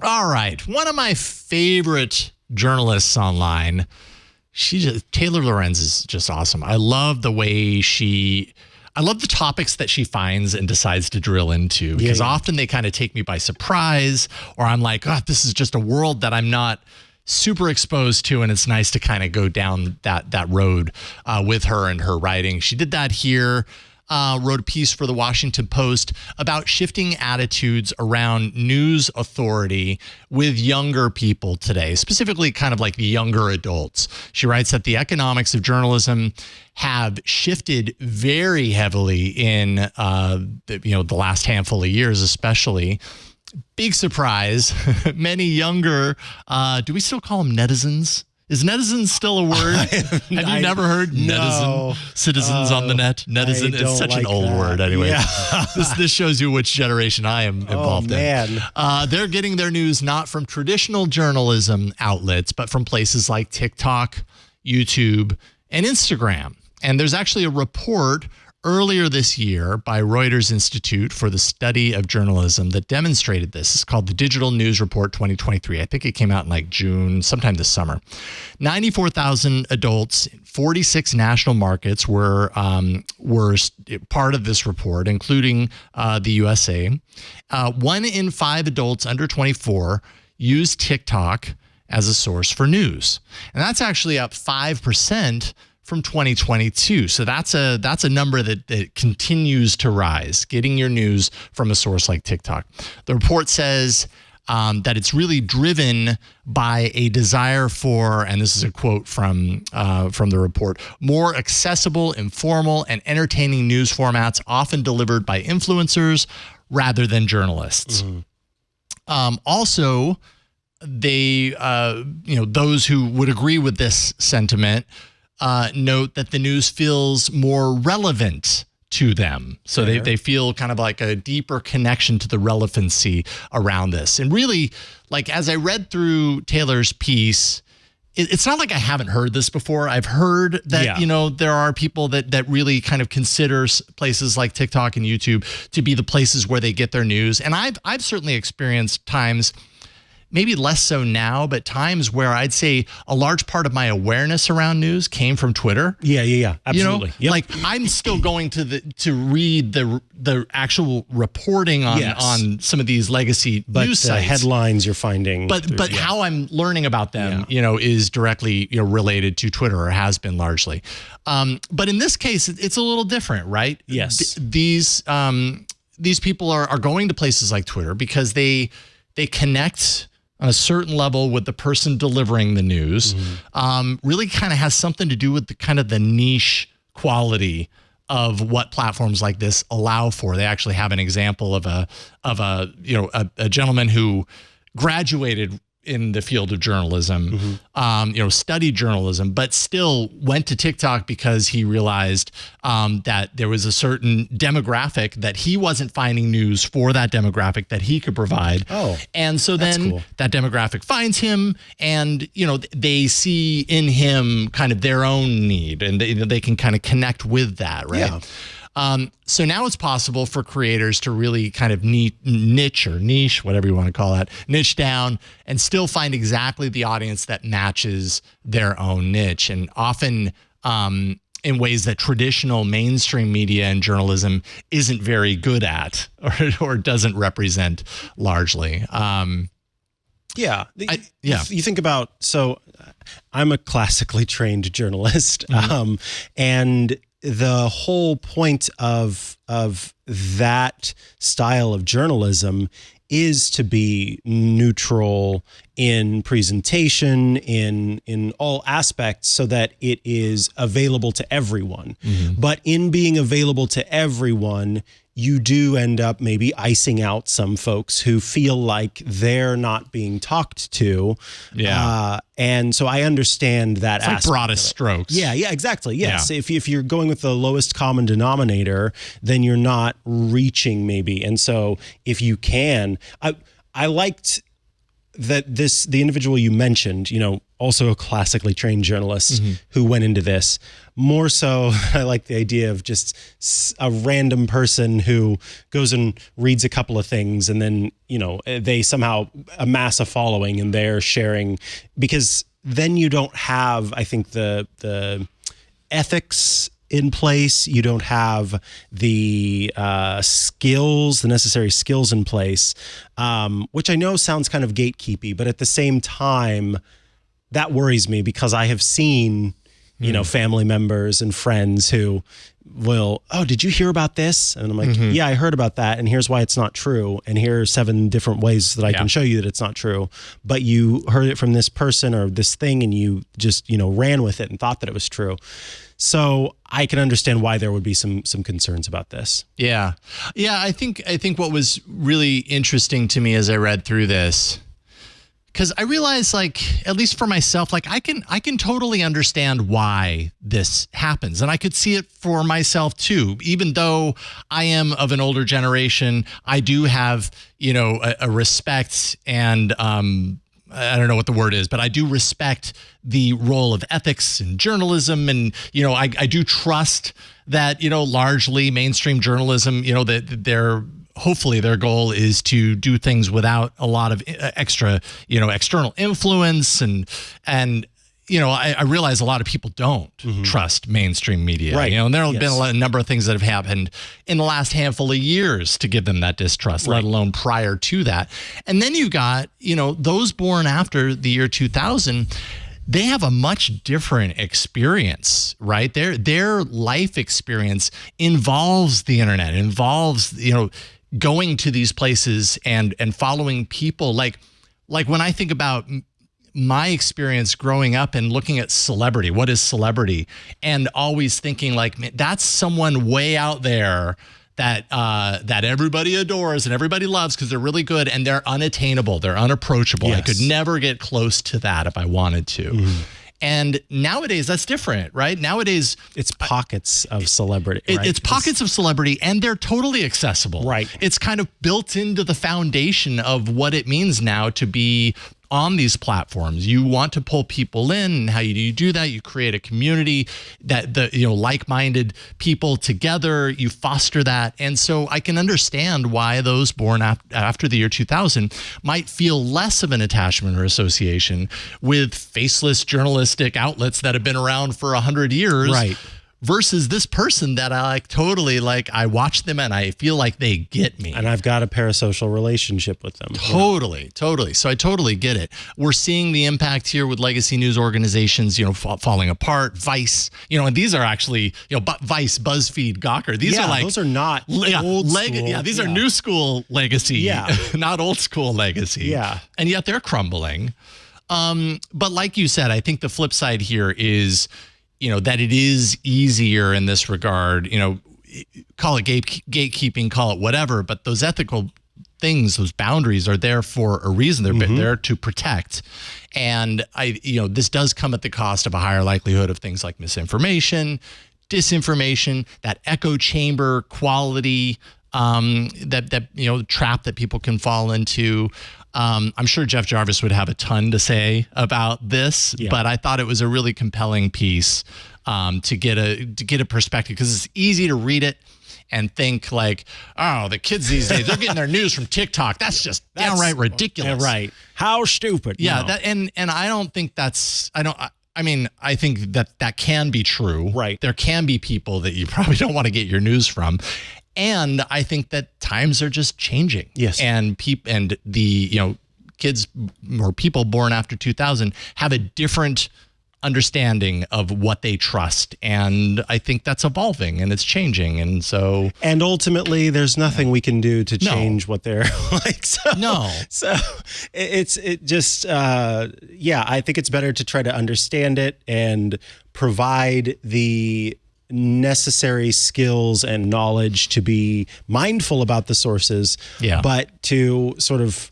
[SPEAKER 1] All right. One of my favorite journalists online, Taylor Lorenz, is just awesome. I love the way I love the topics that she finds and decides to drill into, because often they kind of take me by surprise, or I'm like, oh, this is just a world that I'm not super exposed to, and it's nice to kind of go down that road with her and her writing. She did that here. Wrote a piece for the Washington Post about shifting attitudes around news authority with younger people today, specifically kind of like the younger adults. She writes that the economics of journalism have shifted very heavily in the last handful of years, especially. Big surprise, many younger, do we still call them netizens? Is netizen still a word? Have you never heard netizen? Citizens on the net? Netizen is such an old word anyway. Yeah. this shows you which generation I am involved in. They're getting their news not from traditional journalism outlets, but from places like TikTok, YouTube, and Instagram. And there's actually a report earlier this year by Reuters Institute for the Study of Journalism that demonstrated this. It's called the Digital News Report 2023. I think it came out in like June, sometime this summer. 94,000 adults, 46 national markets were part of this report, including the USA. 1 in 5 adults under 24 use TikTok as a source for news. And that's actually up 5% from 2022. So that's a number that continues to rise, getting your news from a source like TikTok. The report says that it's really driven by a desire for, and this is a quote from the report, more accessible, informal, and entertaining news formats often delivered by influencers rather than journalists. Also, they, those who would agree with this sentiment note that the news feels more relevant to them. So they feel kind of like a deeper connection to the relevancy around this. And really, like as I read through Taylor's piece, it's not like I haven't heard this before. I've heard that, there are people that really kind of consider places like TikTok and YouTube to be the places where they get their news. And I've certainly experienced times, maybe less so now, but times where I'd say a large part of my awareness around news came from Twitter.
[SPEAKER 2] Yeah, absolutely.
[SPEAKER 1] Like I'm still going to read the actual reporting on some of these legacy news sites.
[SPEAKER 2] The headlines you're finding.
[SPEAKER 1] But how I'm learning about them, is directly related to Twitter, or has been largely. But in this case, it's a little different, right?
[SPEAKER 2] Yes.
[SPEAKER 1] These people are going to places like Twitter because they connect on a certain level with the person delivering the news. Really kind of has something to do with the niche quality of what platforms like this allow for. They actually have an example of a gentleman who graduated in the field of journalism, studied journalism, but still went to TikTok because he realized that there was a certain demographic that he wasn't finding news for that demographic that he could provide. And so then that demographic finds him, and they see in him kind of their own need, and they can kind of connect with that, right? Yeah. So now it's possible for creators to really kind of niche, whatever you want to call that, niche down and still find exactly the audience that matches their own niche. And often in ways that traditional mainstream media and journalism isn't very good at or doesn't represent largely.
[SPEAKER 2] You think about, so I'm a classically trained journalist, and the whole point of that style of journalism is to be neutral in presentation, in all aspects, so that it is available to everyone. But in being available to everyone, you do end up maybe icing out some folks who feel like they're not being talked to. And so I understand that
[SPEAKER 1] it's like broadest strokes.
[SPEAKER 2] Yeah, exactly. Yes. Yeah. If you're going with the lowest common denominator, then you're not reaching maybe. And so if you can, I liked that the individual you mentioned, also a classically trained journalist who went into this. More so, I like the idea of just a random person who goes and reads a couple of things, and then, they somehow amass a following and they're sharing, because then you don't have, I think, the ethics in place. You don't have the necessary skills in place, which I know sounds kind of gatekeepy, but at the same time, that worries me, because I have seen, family members and friends who will, did you hear about this? And I'm like, yeah, I heard about that. And here's why it's not true. And here are 7 different ways that I can show you that it's not true. But you heard it from this person or this thing, and you just, ran with it and thought that it was true. So I can understand why there would be some concerns about this.
[SPEAKER 1] Yeah. I think what was really interesting to me as I read through this, because I realize, like, at least for myself, like I can totally understand why this happens, and I could see it for myself too. Even though I am of an older generation, I do have, you know, a respect and I don't know what the word is, but I do respect the role of ethics and journalism, and you know, I do trust that, you know, largely mainstream journalism, you know, that they're. Hopefully their goal is to do things without a lot of extra, you know, external influence. And you know, I realize a lot of people don't trust mainstream media.
[SPEAKER 2] Right.
[SPEAKER 1] You know, and there have been a number of things that have happened in the last handful of years to give them that distrust, let alone prior to that. And then you've got, you know, those born after the year 2000, they have a much different experience, right? Their life experience involves the internet, involves, you know, going to these places and following people. Like when I think about my experience growing up and looking at celebrity, what is celebrity? And always thinking like, man, that's someone way out there that everybody adores and everybody loves because they're really good and they're unattainable. They're unapproachable.
[SPEAKER 2] Yes.
[SPEAKER 1] I could never get close to that if I wanted to. And nowadays, that's different, right? Nowadays,
[SPEAKER 2] It's pockets of celebrity. Right?
[SPEAKER 1] it's pockets of celebrity, and they're totally accessible.
[SPEAKER 2] Right.
[SPEAKER 1] It's kind of built into the foundation of what it means now to be on these platforms. You want to pull people in, and how do you do that? You create a community that like-minded people together. You foster that, and so I can understand why those born after the year 2000 might feel less of an attachment or association with faceless journalistic outlets that have been around for 100 years.
[SPEAKER 2] Right.
[SPEAKER 1] Versus this person that I I watch them and I feel like they get me.
[SPEAKER 2] And I've got a parasocial relationship with them.
[SPEAKER 1] Totally. So I totally get it. We're seeing the impact here with legacy news organizations, you know, falling apart. Vice, you know, and these are actually, you know, Vice, BuzzFeed, Gawker. These are like
[SPEAKER 2] those are not old school.
[SPEAKER 1] Yeah, these are new school legacy.
[SPEAKER 2] Yeah.
[SPEAKER 1] Not old school legacy.
[SPEAKER 2] Yeah.
[SPEAKER 1] And yet they're crumbling. But like you said, I think the flip side here is, you know, that it is easier in this regard, you know, call it gatekeeping, call it whatever, but those ethical things, those boundaries are there for a reason. They're there to protect. And this does come at the cost of a higher likelihood of things like misinformation, disinformation, that echo chamber quality, that trap that people can fall into. I'm sure Jeff Jarvis would have a ton to say about this, but I thought it was a really compelling piece to get a perspective, because it's easy to read it and think like, oh, the kids these days, they're getting their news from TikTok. That's just downright ridiculous.
[SPEAKER 2] Yeah, right. How stupid.
[SPEAKER 1] Yeah.
[SPEAKER 2] No.
[SPEAKER 1] And I don't think that's, I think that can be true.
[SPEAKER 2] Right.
[SPEAKER 1] There can be people that you probably don't want to get your news from. And I think that times are just changing.
[SPEAKER 2] Yes.
[SPEAKER 1] And kids or people born after 2000 have a different understanding of what they trust. And I think that's evolving and it's changing. And so.
[SPEAKER 2] And ultimately, there's nothing we can do to change what they're like. So, So I think it's better to try to understand it and provide the necessary skills and knowledge to be mindful about the sources, but to sort of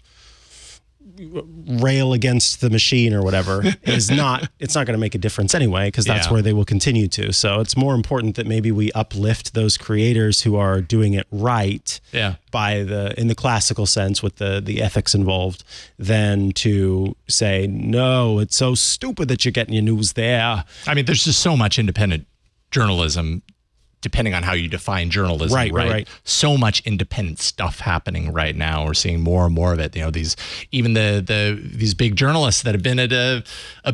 [SPEAKER 2] rail against the machine or whatever it's not going to make a difference anyway, because that's where they will continue to. So it's more important that maybe we uplift those creators who are doing it right in the classical sense with the ethics involved, than to say, no, it's so stupid that you're getting your news there.
[SPEAKER 1] I mean, there's just so much independent journalism, depending on how you define journalism, right? So much independent stuff happening right now. We're seeing more and more of it. You know, these big journalists that have been at a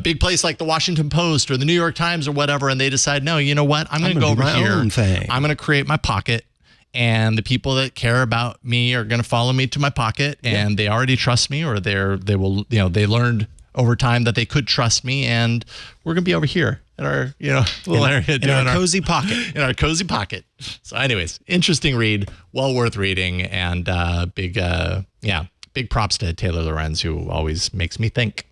[SPEAKER 1] big place like the Washington Post or the New York Times or whatever, and they decide, no, you know what? I'm going to go over here. I'm going to create my pocket, and the people that care about me are going to follow me to my pocket, and they already trust me, or they learned over time that they could trust me, and we're going to be over here in our little area,
[SPEAKER 2] in our cozy pocket.
[SPEAKER 1] In our cozy pocket. So anyways, interesting read, well worth reading, and big props to Taylor Lorenz, who always makes me think.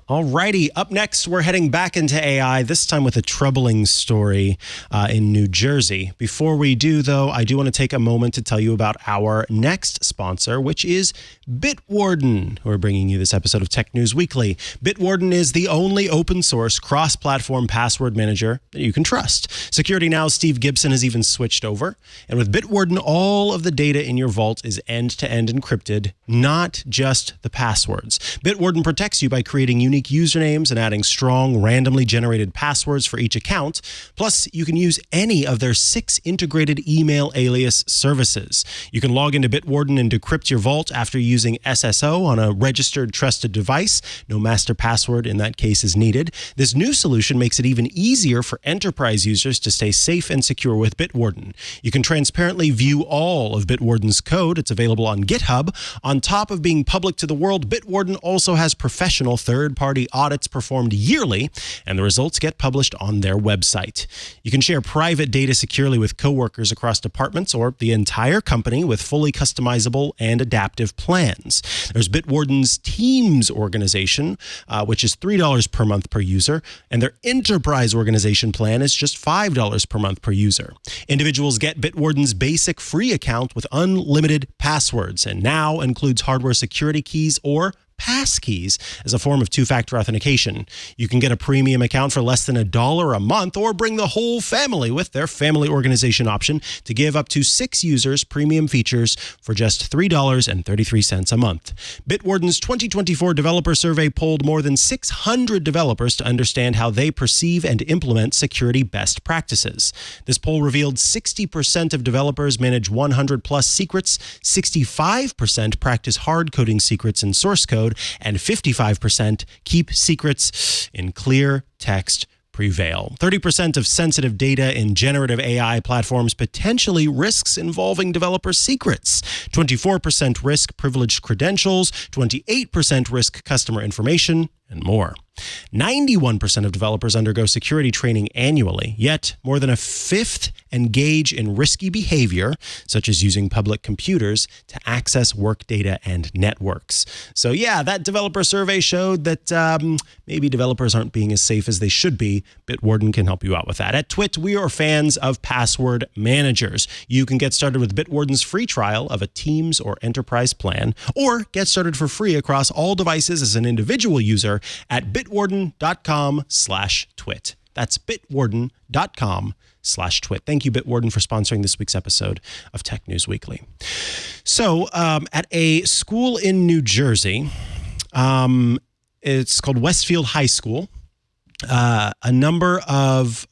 [SPEAKER 2] Alrighty, up next, we're heading back into AI, this time with a troubling story in New Jersey. Before we do, though, I do want to take a moment to tell you about our next sponsor, which is Bitwarden, who are bringing you this episode of Tech News Weekly. Bitwarden is the only open source cross-platform password manager that you can trust. Security Now's Steve Gibson has even switched over. And with Bitwarden, all of the data in your vault is end-to-end encrypted, not just the passwords. Bitwarden protects you by creating unique usernames and adding strong, randomly generated passwords for each account. Plus, you can use any of their 6 integrated email alias services. You can log into Bitwarden and decrypt your vault after using SSO on a registered, trusted device. No master password in that case is needed. This new solution makes it even easier for enterprise users to stay safe and secure with Bitwarden. You can transparently view all of Bitwarden's code. It's available on GitHub. On top of being public to the world, Bitwarden also has professional third-party audits performed yearly, and the results get published on their website. You can share private data securely with coworkers across departments or the entire company with fully customizable and adaptive plans. There's Bitwarden's Teams organization, which is $3 per month per user, and their enterprise organization plan is just $5 per month per user. Individuals get Bitwarden's basic free account with unlimited passwords, and now includes hardware security keys or passkeys as a form of two-factor authentication. You can get a premium account for less than $1 a month or bring the whole family with their family organization option to give up to 6 users premium features for just $3.33 a month. Bitwarden's 2024 developer survey polled more than 600 developers to understand how they perceive and implement security best practices. This poll revealed 60% of developers manage 100 plus secrets, 65% practice hard coding secrets in source code, and 55% keep secrets in clear text prevail. 30% of sensitive data in generative AI platforms potentially risks involving developer secrets. 24% risk privileged credentials, 28% risk customer information, and more. 91% of developers undergo security training annually, yet more than a fifth engage in risky behavior, such as using public computers to access work data and networks. So yeah, that developer survey showed that maybe developers aren't being as safe as they should be. Bitwarden can help you out with that. At Twit, we are fans of password managers. You can get started with Bitwarden's free trial of a Teams or enterprise plan, or get started for free across all devices as an individual user at bitwarden.com/twit. That's bitwarden.com/twit. Thank you, Bitwarden, for sponsoring this week's episode of Tech News Weekly. So at a school in New Jersey, it's called Westfield High School, a number of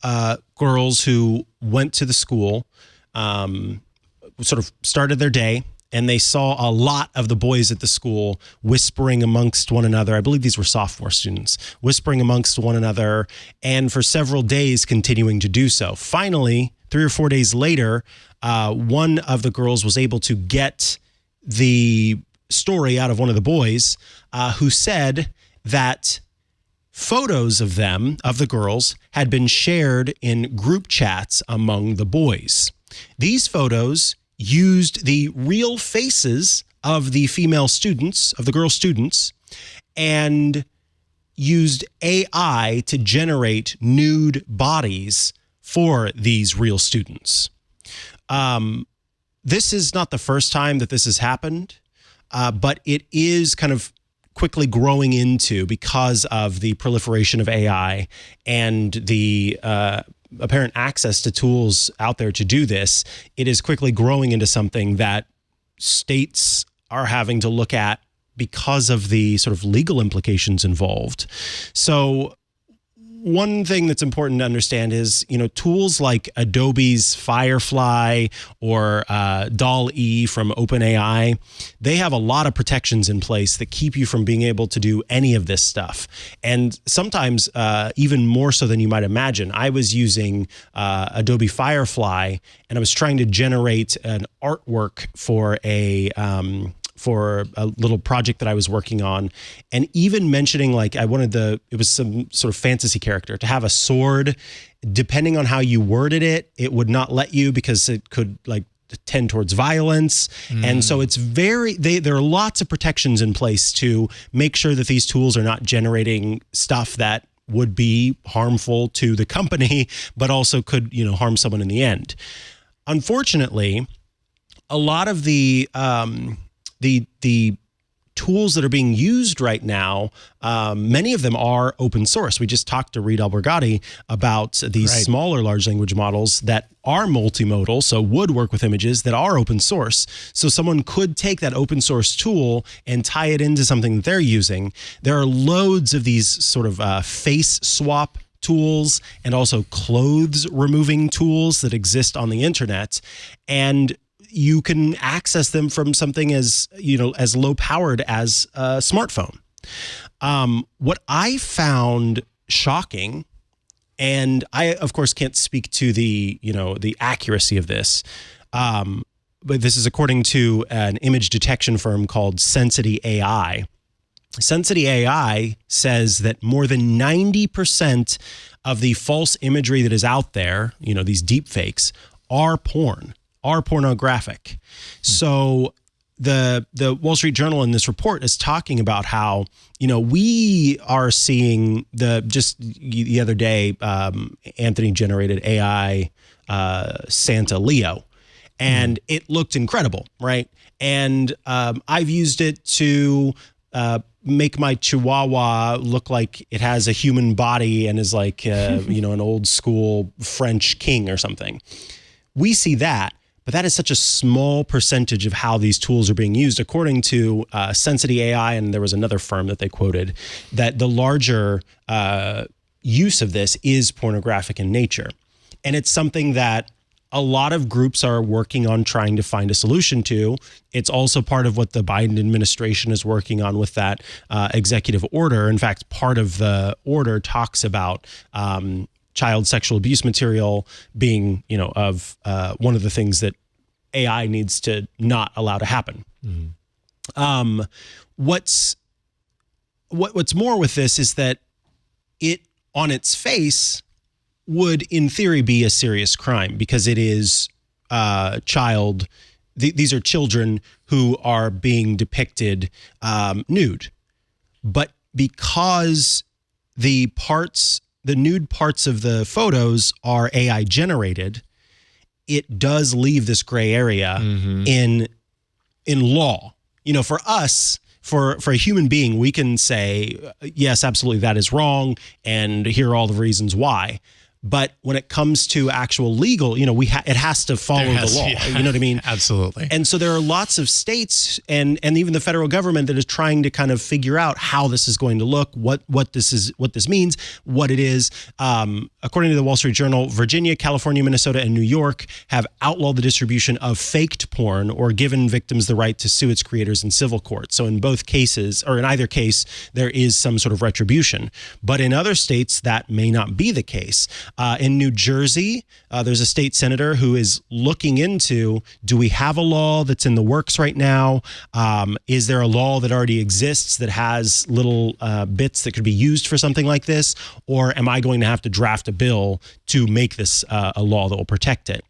[SPEAKER 2] girls who went to the school sort of started their day, and they saw a lot of the boys at the school whispering amongst one another. I believe these were sophomore students, whispering amongst one another, and for several days continuing to do so. Finally, 3 or 4 days later, one of the girls was able to get the story out of one of the boys, who said that photos of them, of the girls, had been shared in group chats among the boys. These photos used the real faces of the female students, of the girl students, and used AI to generate nude bodies for these real students. This is not the first time that this has happened, but it is kind of quickly growing into, because of the proliferation of AI and the apparent access to tools out there to do this, it is quickly growing into something that states are having to look at because of the sort of legal implications involved. So one thing that's important to understand is, tools like Adobe's Firefly or DALL-E from OpenAI, they have a lot of protections in place that keep you from being able to do any of this stuff. And sometimes even more so than you might imagine. I was using Adobe Firefly, and I was trying to generate an artwork for a little project that I was working on. And even mentioning, it was some sort of fantasy character to have a sword. Depending on how you worded it, it would not let you, because it could tend towards violence. And so it's there are lots of protections in place to make sure that these tools are not generating stuff that would be harmful to the company, but also could, harm someone in the end. Unfortunately, a lot of the tools that are being used right now, many of them are open source. We just talked to Reed Albergotti about these smaller large language models that are multimodal, so would work with images that are open source. So someone could take that open source tool and tie it into something that they're using. There are loads of these sort of face swap tools and also clothes removing tools that exist on the internet. And you can access them from something as low powered as a smartphone. What I found shocking, and I of course can't speak to the accuracy of this, but this is according to an image detection firm called Sensity AI. Sensity AI says that more than 90% of the false imagery that is out there, these deep fakes, are pornographic. So the Wall Street Journal in this report is talking about how, we are seeing the other day, Anthony generated AI Santa Leo, and it looked incredible, right? And I've used it to make my Chihuahua look like it has a human body and is like, an old school French king or something. We see that. But that is such a small percentage of how these tools are being used. According to Sensity AI, and there was another firm that they quoted, that the larger use of this is pornographic in nature. And it's something that a lot of groups are working on trying to find a solution to. It's also part of what the Biden administration is working on with that executive order. In fact, part of the order talks about child sexual abuse material being, of one of the things that AI needs to not allow to happen. What's more with this is that it, on its face, would in theory be a serious crime because it is these are children who are being depicted nude. But because the nude parts of the photos are AI generated, it does leave this gray area in law. For us, for a human being, we can say, yes, absolutely, that is wrong, and here are all the reasons why. But when it comes to actual legal, it has to follow the law.
[SPEAKER 1] Yeah.
[SPEAKER 2] You know what I mean?
[SPEAKER 1] Absolutely.
[SPEAKER 2] And so there are lots of states and even the federal government that is trying to kind of figure out how this is going to look, what this means, what it is. According to the Wall Street Journal, Virginia, California, Minnesota, and New York have outlawed the distribution of faked porn or given victims the right to sue its creators in civil court. So in both cases, or in either case, there is some sort of retribution. But in other states, that may not be the case. In New Jersey, there's a state senator who is looking into, do we have a law that's in the works right now? Is there a law that already exists that has little bits that could be used for something like this? Or am I going to have to draft a bill to make this a law that will protect it?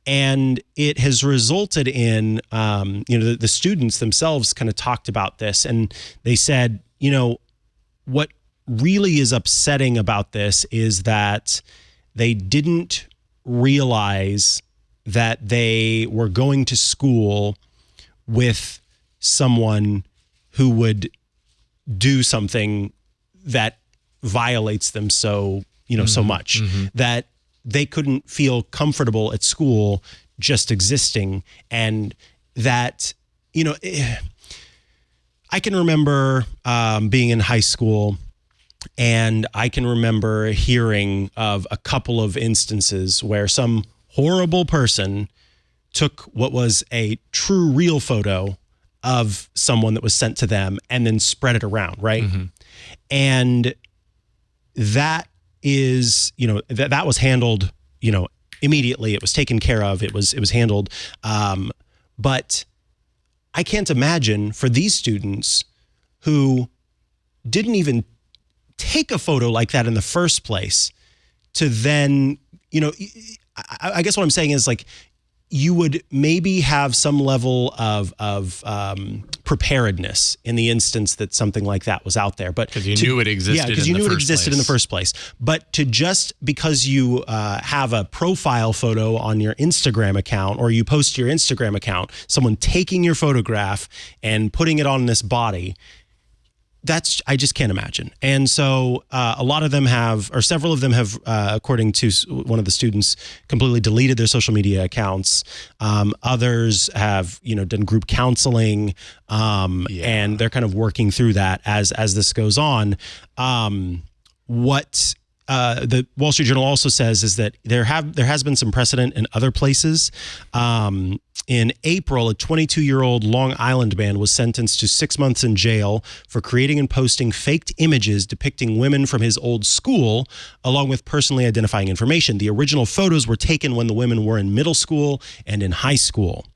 [SPEAKER 2] And it has resulted in, the students themselves kind of talked about this, and they said, what really is upsetting about this is that they didn't realize that they were going to school with someone who would do something that violates them so much that they couldn't feel comfortable at school just existing. And that, I can remember being in high school, and I can remember hearing of a couple of instances where some horrible person took what was a true real photo of someone that was sent to them and then spread it around, right? And that is, that was handled, immediately. It was taken care of. It was handled. But I can't imagine for these students who didn't even take a photo like that in the first place to then, I guess what I'm saying is, like, you would maybe have some level of preparedness in the instance that something like that was out there. But
[SPEAKER 1] because you knew it existed.
[SPEAKER 2] Yeah, because you knew it existed in the first place. But to just because you have a profile photo on your Instagram account, or you post to your Instagram account, someone taking your photograph and putting it on this body, I just can't imagine. And so a lot of them have, or several of them have, according to one of the students, completely deleted their social media accounts. Others have, done group counseling, and they're kind of working through that as this goes on. What the Wall Street Journal also says is that there has been some precedent in other places. In April, a 22-year-old Long Island man was sentenced to 6 months in jail for creating and posting faked images depicting women from his old school, along with personally identifying information. The original photos were taken when the women were in middle school and in high school.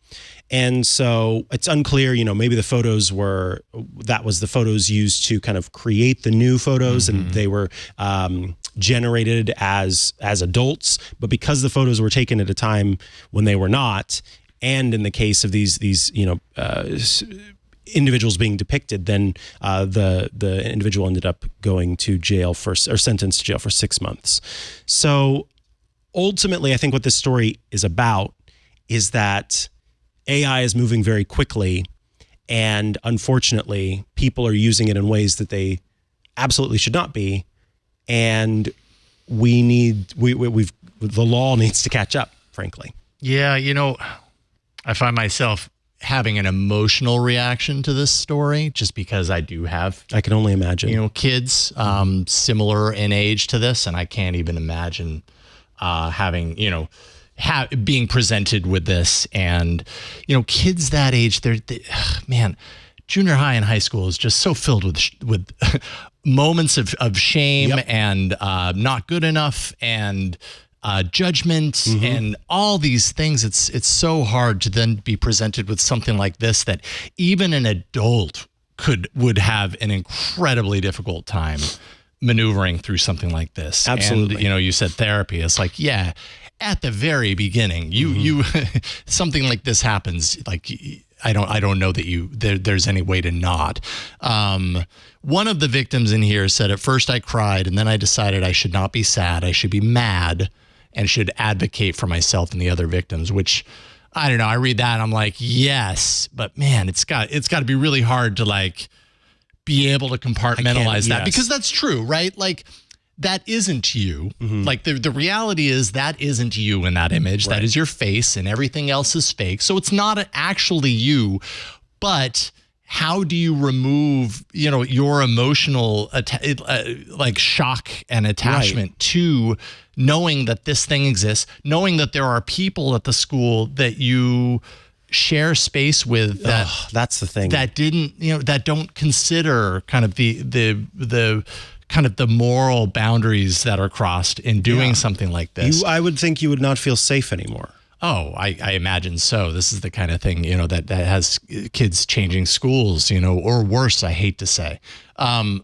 [SPEAKER 2] And so it's unclear, maybe the photos that was the photos used to kind of create the new photos, and they were generated as adults. But because the photos were taken at a time when they were not, and in the case of these individuals being depicted, then the individual ended up going to jail or sentenced to jail for 6 months. So ultimately, I think what this story is about is that AI is moving very quickly, and unfortunately, people are using it in ways that they absolutely should not be, and the law needs to catch up, frankly.
[SPEAKER 1] Yeah, I find myself having an emotional reaction to this story just because I do have,
[SPEAKER 2] I can only imagine,
[SPEAKER 1] kids similar in age to this, and I can't even imagine having, being presented with this. And, kids that age, man, junior high and high school is just so filled with moments of shame and not good enough and judgment and all these things. It's so hard to then be presented with something like this that even an adult would have an incredibly difficult time maneuvering through something like this.
[SPEAKER 2] Absolutely.
[SPEAKER 1] And, you said therapy. It's like, yeah, at the very beginning, you something like this happens. Like, I don't know that there's any way to not. One of the victims in here said, at first I cried, and then I decided I should not be sad. I should be mad and should advocate for myself and the other victims, which, I don't know. I read that and I'm like, yes, but man, it's got to be really hard to be able to compartmentalize that, because that's true, right? Like, that isn't you. Like, the reality is that isn't you in that image. Right. That is your face, and everything else is fake. So it's not actually you, but how do you remove, your emotional shock and attachment to knowing that this thing exists, knowing that there are people at the school that you share space with
[SPEAKER 2] that's the thing,
[SPEAKER 1] that didn't, that don't consider kind of the kind of the moral boundaries that are crossed in doing something like this.
[SPEAKER 2] I would think you would not feel safe anymore.
[SPEAKER 1] Oh, I imagine so. This is the kind of thing, that has kids changing schools, or worse, I hate to say. And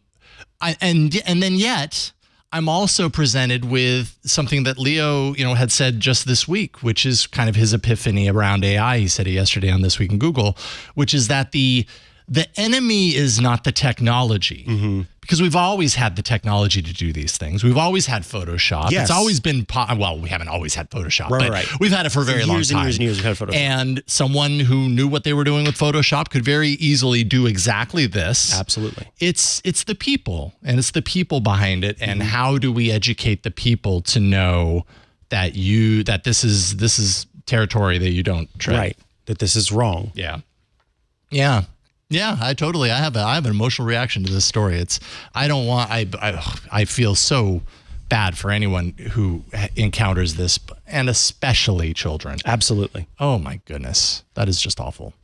[SPEAKER 1] then yet I'm also presented with something that Leo, had said just this week, which is kind of his epiphany around AI. He said it yesterday on This Week in Google, which is that the enemy is not the technology, because we've always had the technology to do these things. We've always had Photoshop.
[SPEAKER 2] Yes.
[SPEAKER 1] It's always been, we haven't always had Photoshop,
[SPEAKER 2] right.
[SPEAKER 1] We've had it for a very long time.
[SPEAKER 2] Years and years we've had Photoshop.
[SPEAKER 1] And someone who knew what they were doing with Photoshop could very easily do exactly this.
[SPEAKER 2] Absolutely.
[SPEAKER 1] It's the people, and it's the people behind it. And how do we educate the people to know that this is territory that you don't tread?
[SPEAKER 2] Right. That this is wrong.
[SPEAKER 1] Yeah. Yeah. Yeah, I have an emotional reaction to this story. I feel so bad for anyone who encounters this, and especially children.
[SPEAKER 2] Absolutely.
[SPEAKER 1] Oh my goodness. That is just awful.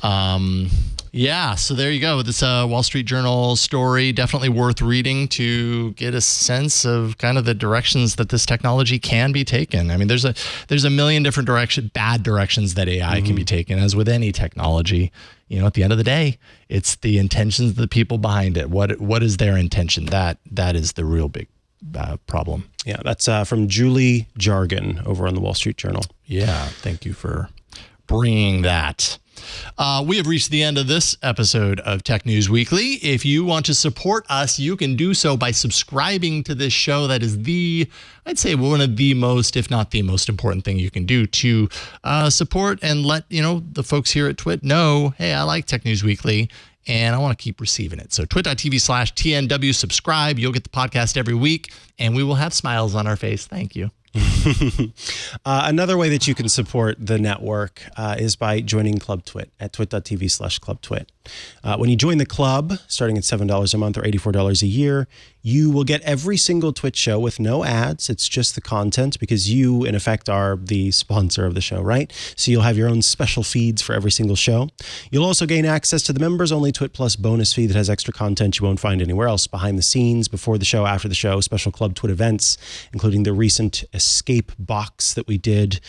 [SPEAKER 1] Yeah, so there you go. This Wall Street Journal story, definitely worth reading to get a sense of kind of the directions that this technology can be taken. I mean, there's a million different bad directions that AI can be taken, as with any technology. At the end of the day, it's the intentions of the people behind it. What is their intention? That is the real big problem.
[SPEAKER 2] Yeah, that's from Julie Jargon over on the Wall Street Journal.
[SPEAKER 1] Yeah, thank you for bringing that. We have reached the end of this episode of Tech News Weekly. If you want to support us, you can do so by subscribing to this show. That is I'd say one of the most, if not the most important thing you can do to support and let, the folks here at Twit know, hey, I like Tech News Weekly and I want to keep receiving it. So twit.tv/TNW, subscribe. You'll get the podcast every week and we will have smiles on our face. Thank you.
[SPEAKER 2] Another way that you can support the network is by joining Club Twit at twit.tv/clubtwit. When you join the club, starting at $7 a month or $84 a year, you will get every single Twitch show with no ads. It's just the content because you, in effect, are the sponsor of the show, right? So you'll have your own special feeds for every single show. You'll also gain access to the members-only Twit Plus bonus feed that has extra content you won't find anywhere else, behind the scenes, before the show, after the show, special Club Twit events, including the recent Escape box that we did,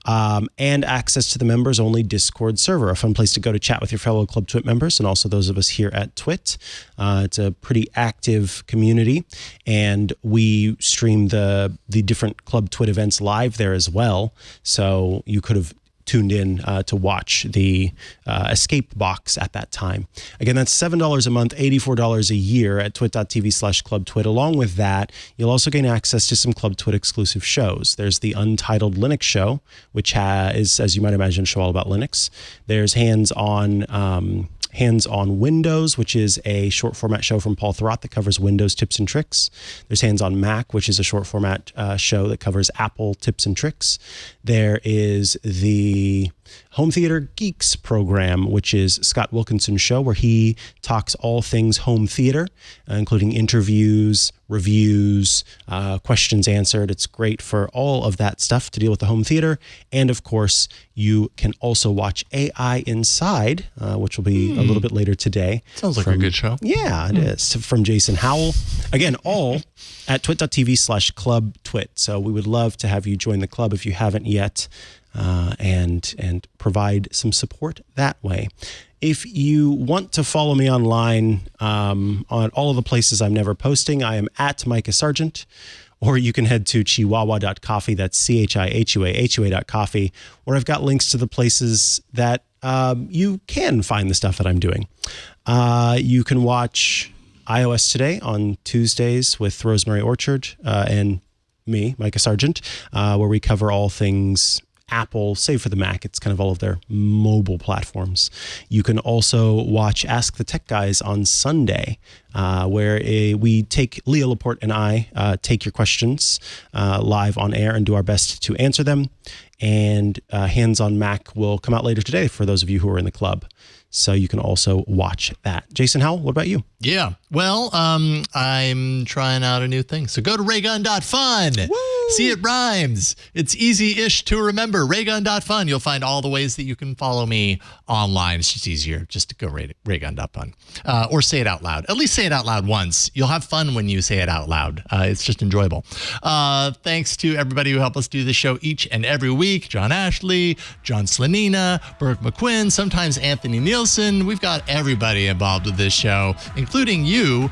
[SPEAKER 2] and access to the members-only Discord server, a fun place to go to chat with your fellow Club Twit members and also those of us here at Twit. It's a pretty active community, and we stream the different Club Twit events live there as well. So you could have tuned in to watch the Escape box at that time. Again, that's $7 a month, $84 a year at twit.tv/clubtwit. Along with that, you'll also gain access to some Club Twit exclusive shows. There's the Untitled Linux Show, which is, as you might imagine, a show all about Linux. There's Hands on Windows, which is a short format show from Paul Thurrott that covers Windows tips and tricks. There's Hands on Mac, which is a short format show that covers Apple tips and tricks. There is the Home Theater Geeks program, which is Scott Wilkinson's show where he talks all things home theater, including interviews, reviews, questions answered. It's great for all of that stuff to deal with the home theater. And of course, you can also watch AI Inside, which will be a little bit later today.
[SPEAKER 1] Sounds like a good show.
[SPEAKER 2] Yeah, it is. From Jason Howell. Again, all at twit.tv/clubtwit. So we would love to have you join the club if you haven't yet, and provide some support that way. If you want to follow me online on all of the places I'm never posting, I am at Mikah Sargent, or you can head to chihuahua.coffee. That's CHIHUA.coffee, where I've got links to the places that you can find the stuff that I'm doing. You can watch iOS Today on Tuesdays with Rosemary Orchard and me, Mikah Sargent, where we cover all things Apple, save for the Mac. It's kind of all of their mobile platforms. You can also watch Ask the Tech Guys on Sunday, where Leah Laporte and I take your questions live on air and do our best to answer them. And Hands on Mac will come out later today for those of you who are in the club. So you can also watch that. Jason Howell, what about you?
[SPEAKER 1] Yeah. Well, I'm trying out a new thing. So go to raygun.fun. Woo! See, it rhymes. It's easy-ish to remember. Raygun.fun. You'll find all the ways that you can follow me online. It's just easier just to go raygun.fun. Or say it out loud. At least say it out loud once. You'll have fun when you say it out loud. It's just enjoyable. Thanks to everybody who help us do the show each and every week. John Ashley, John Slanina, Burke McQuinn, sometimes Anthony Nielsen. We've got everybody involved with this show, including you.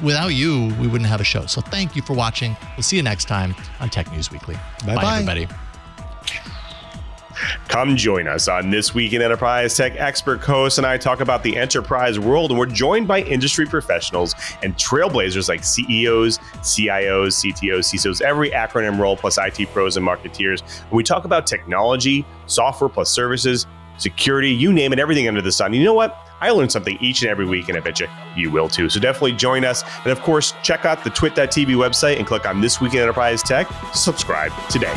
[SPEAKER 1] Without you, we wouldn't have a show. So thank you for watching. We'll see you next time on Tech News Weekly. Bye, everybody.
[SPEAKER 7] Come join us on This Week in Enterprise Tech. Expert co-host and I talk about the enterprise world, and we're joined by industry professionals and trailblazers like CEOs, CIOs, CTOs, CISOs, every acronym role, plus IT pros and marketeers. And we talk about technology, software plus services, security, you name it, everything under the sun. You know what? I learn something each and every week, and I bet you will too. So definitely join us. And of course, check out the twit.tv website and click on This Week in Enterprise Tech. Subscribe today.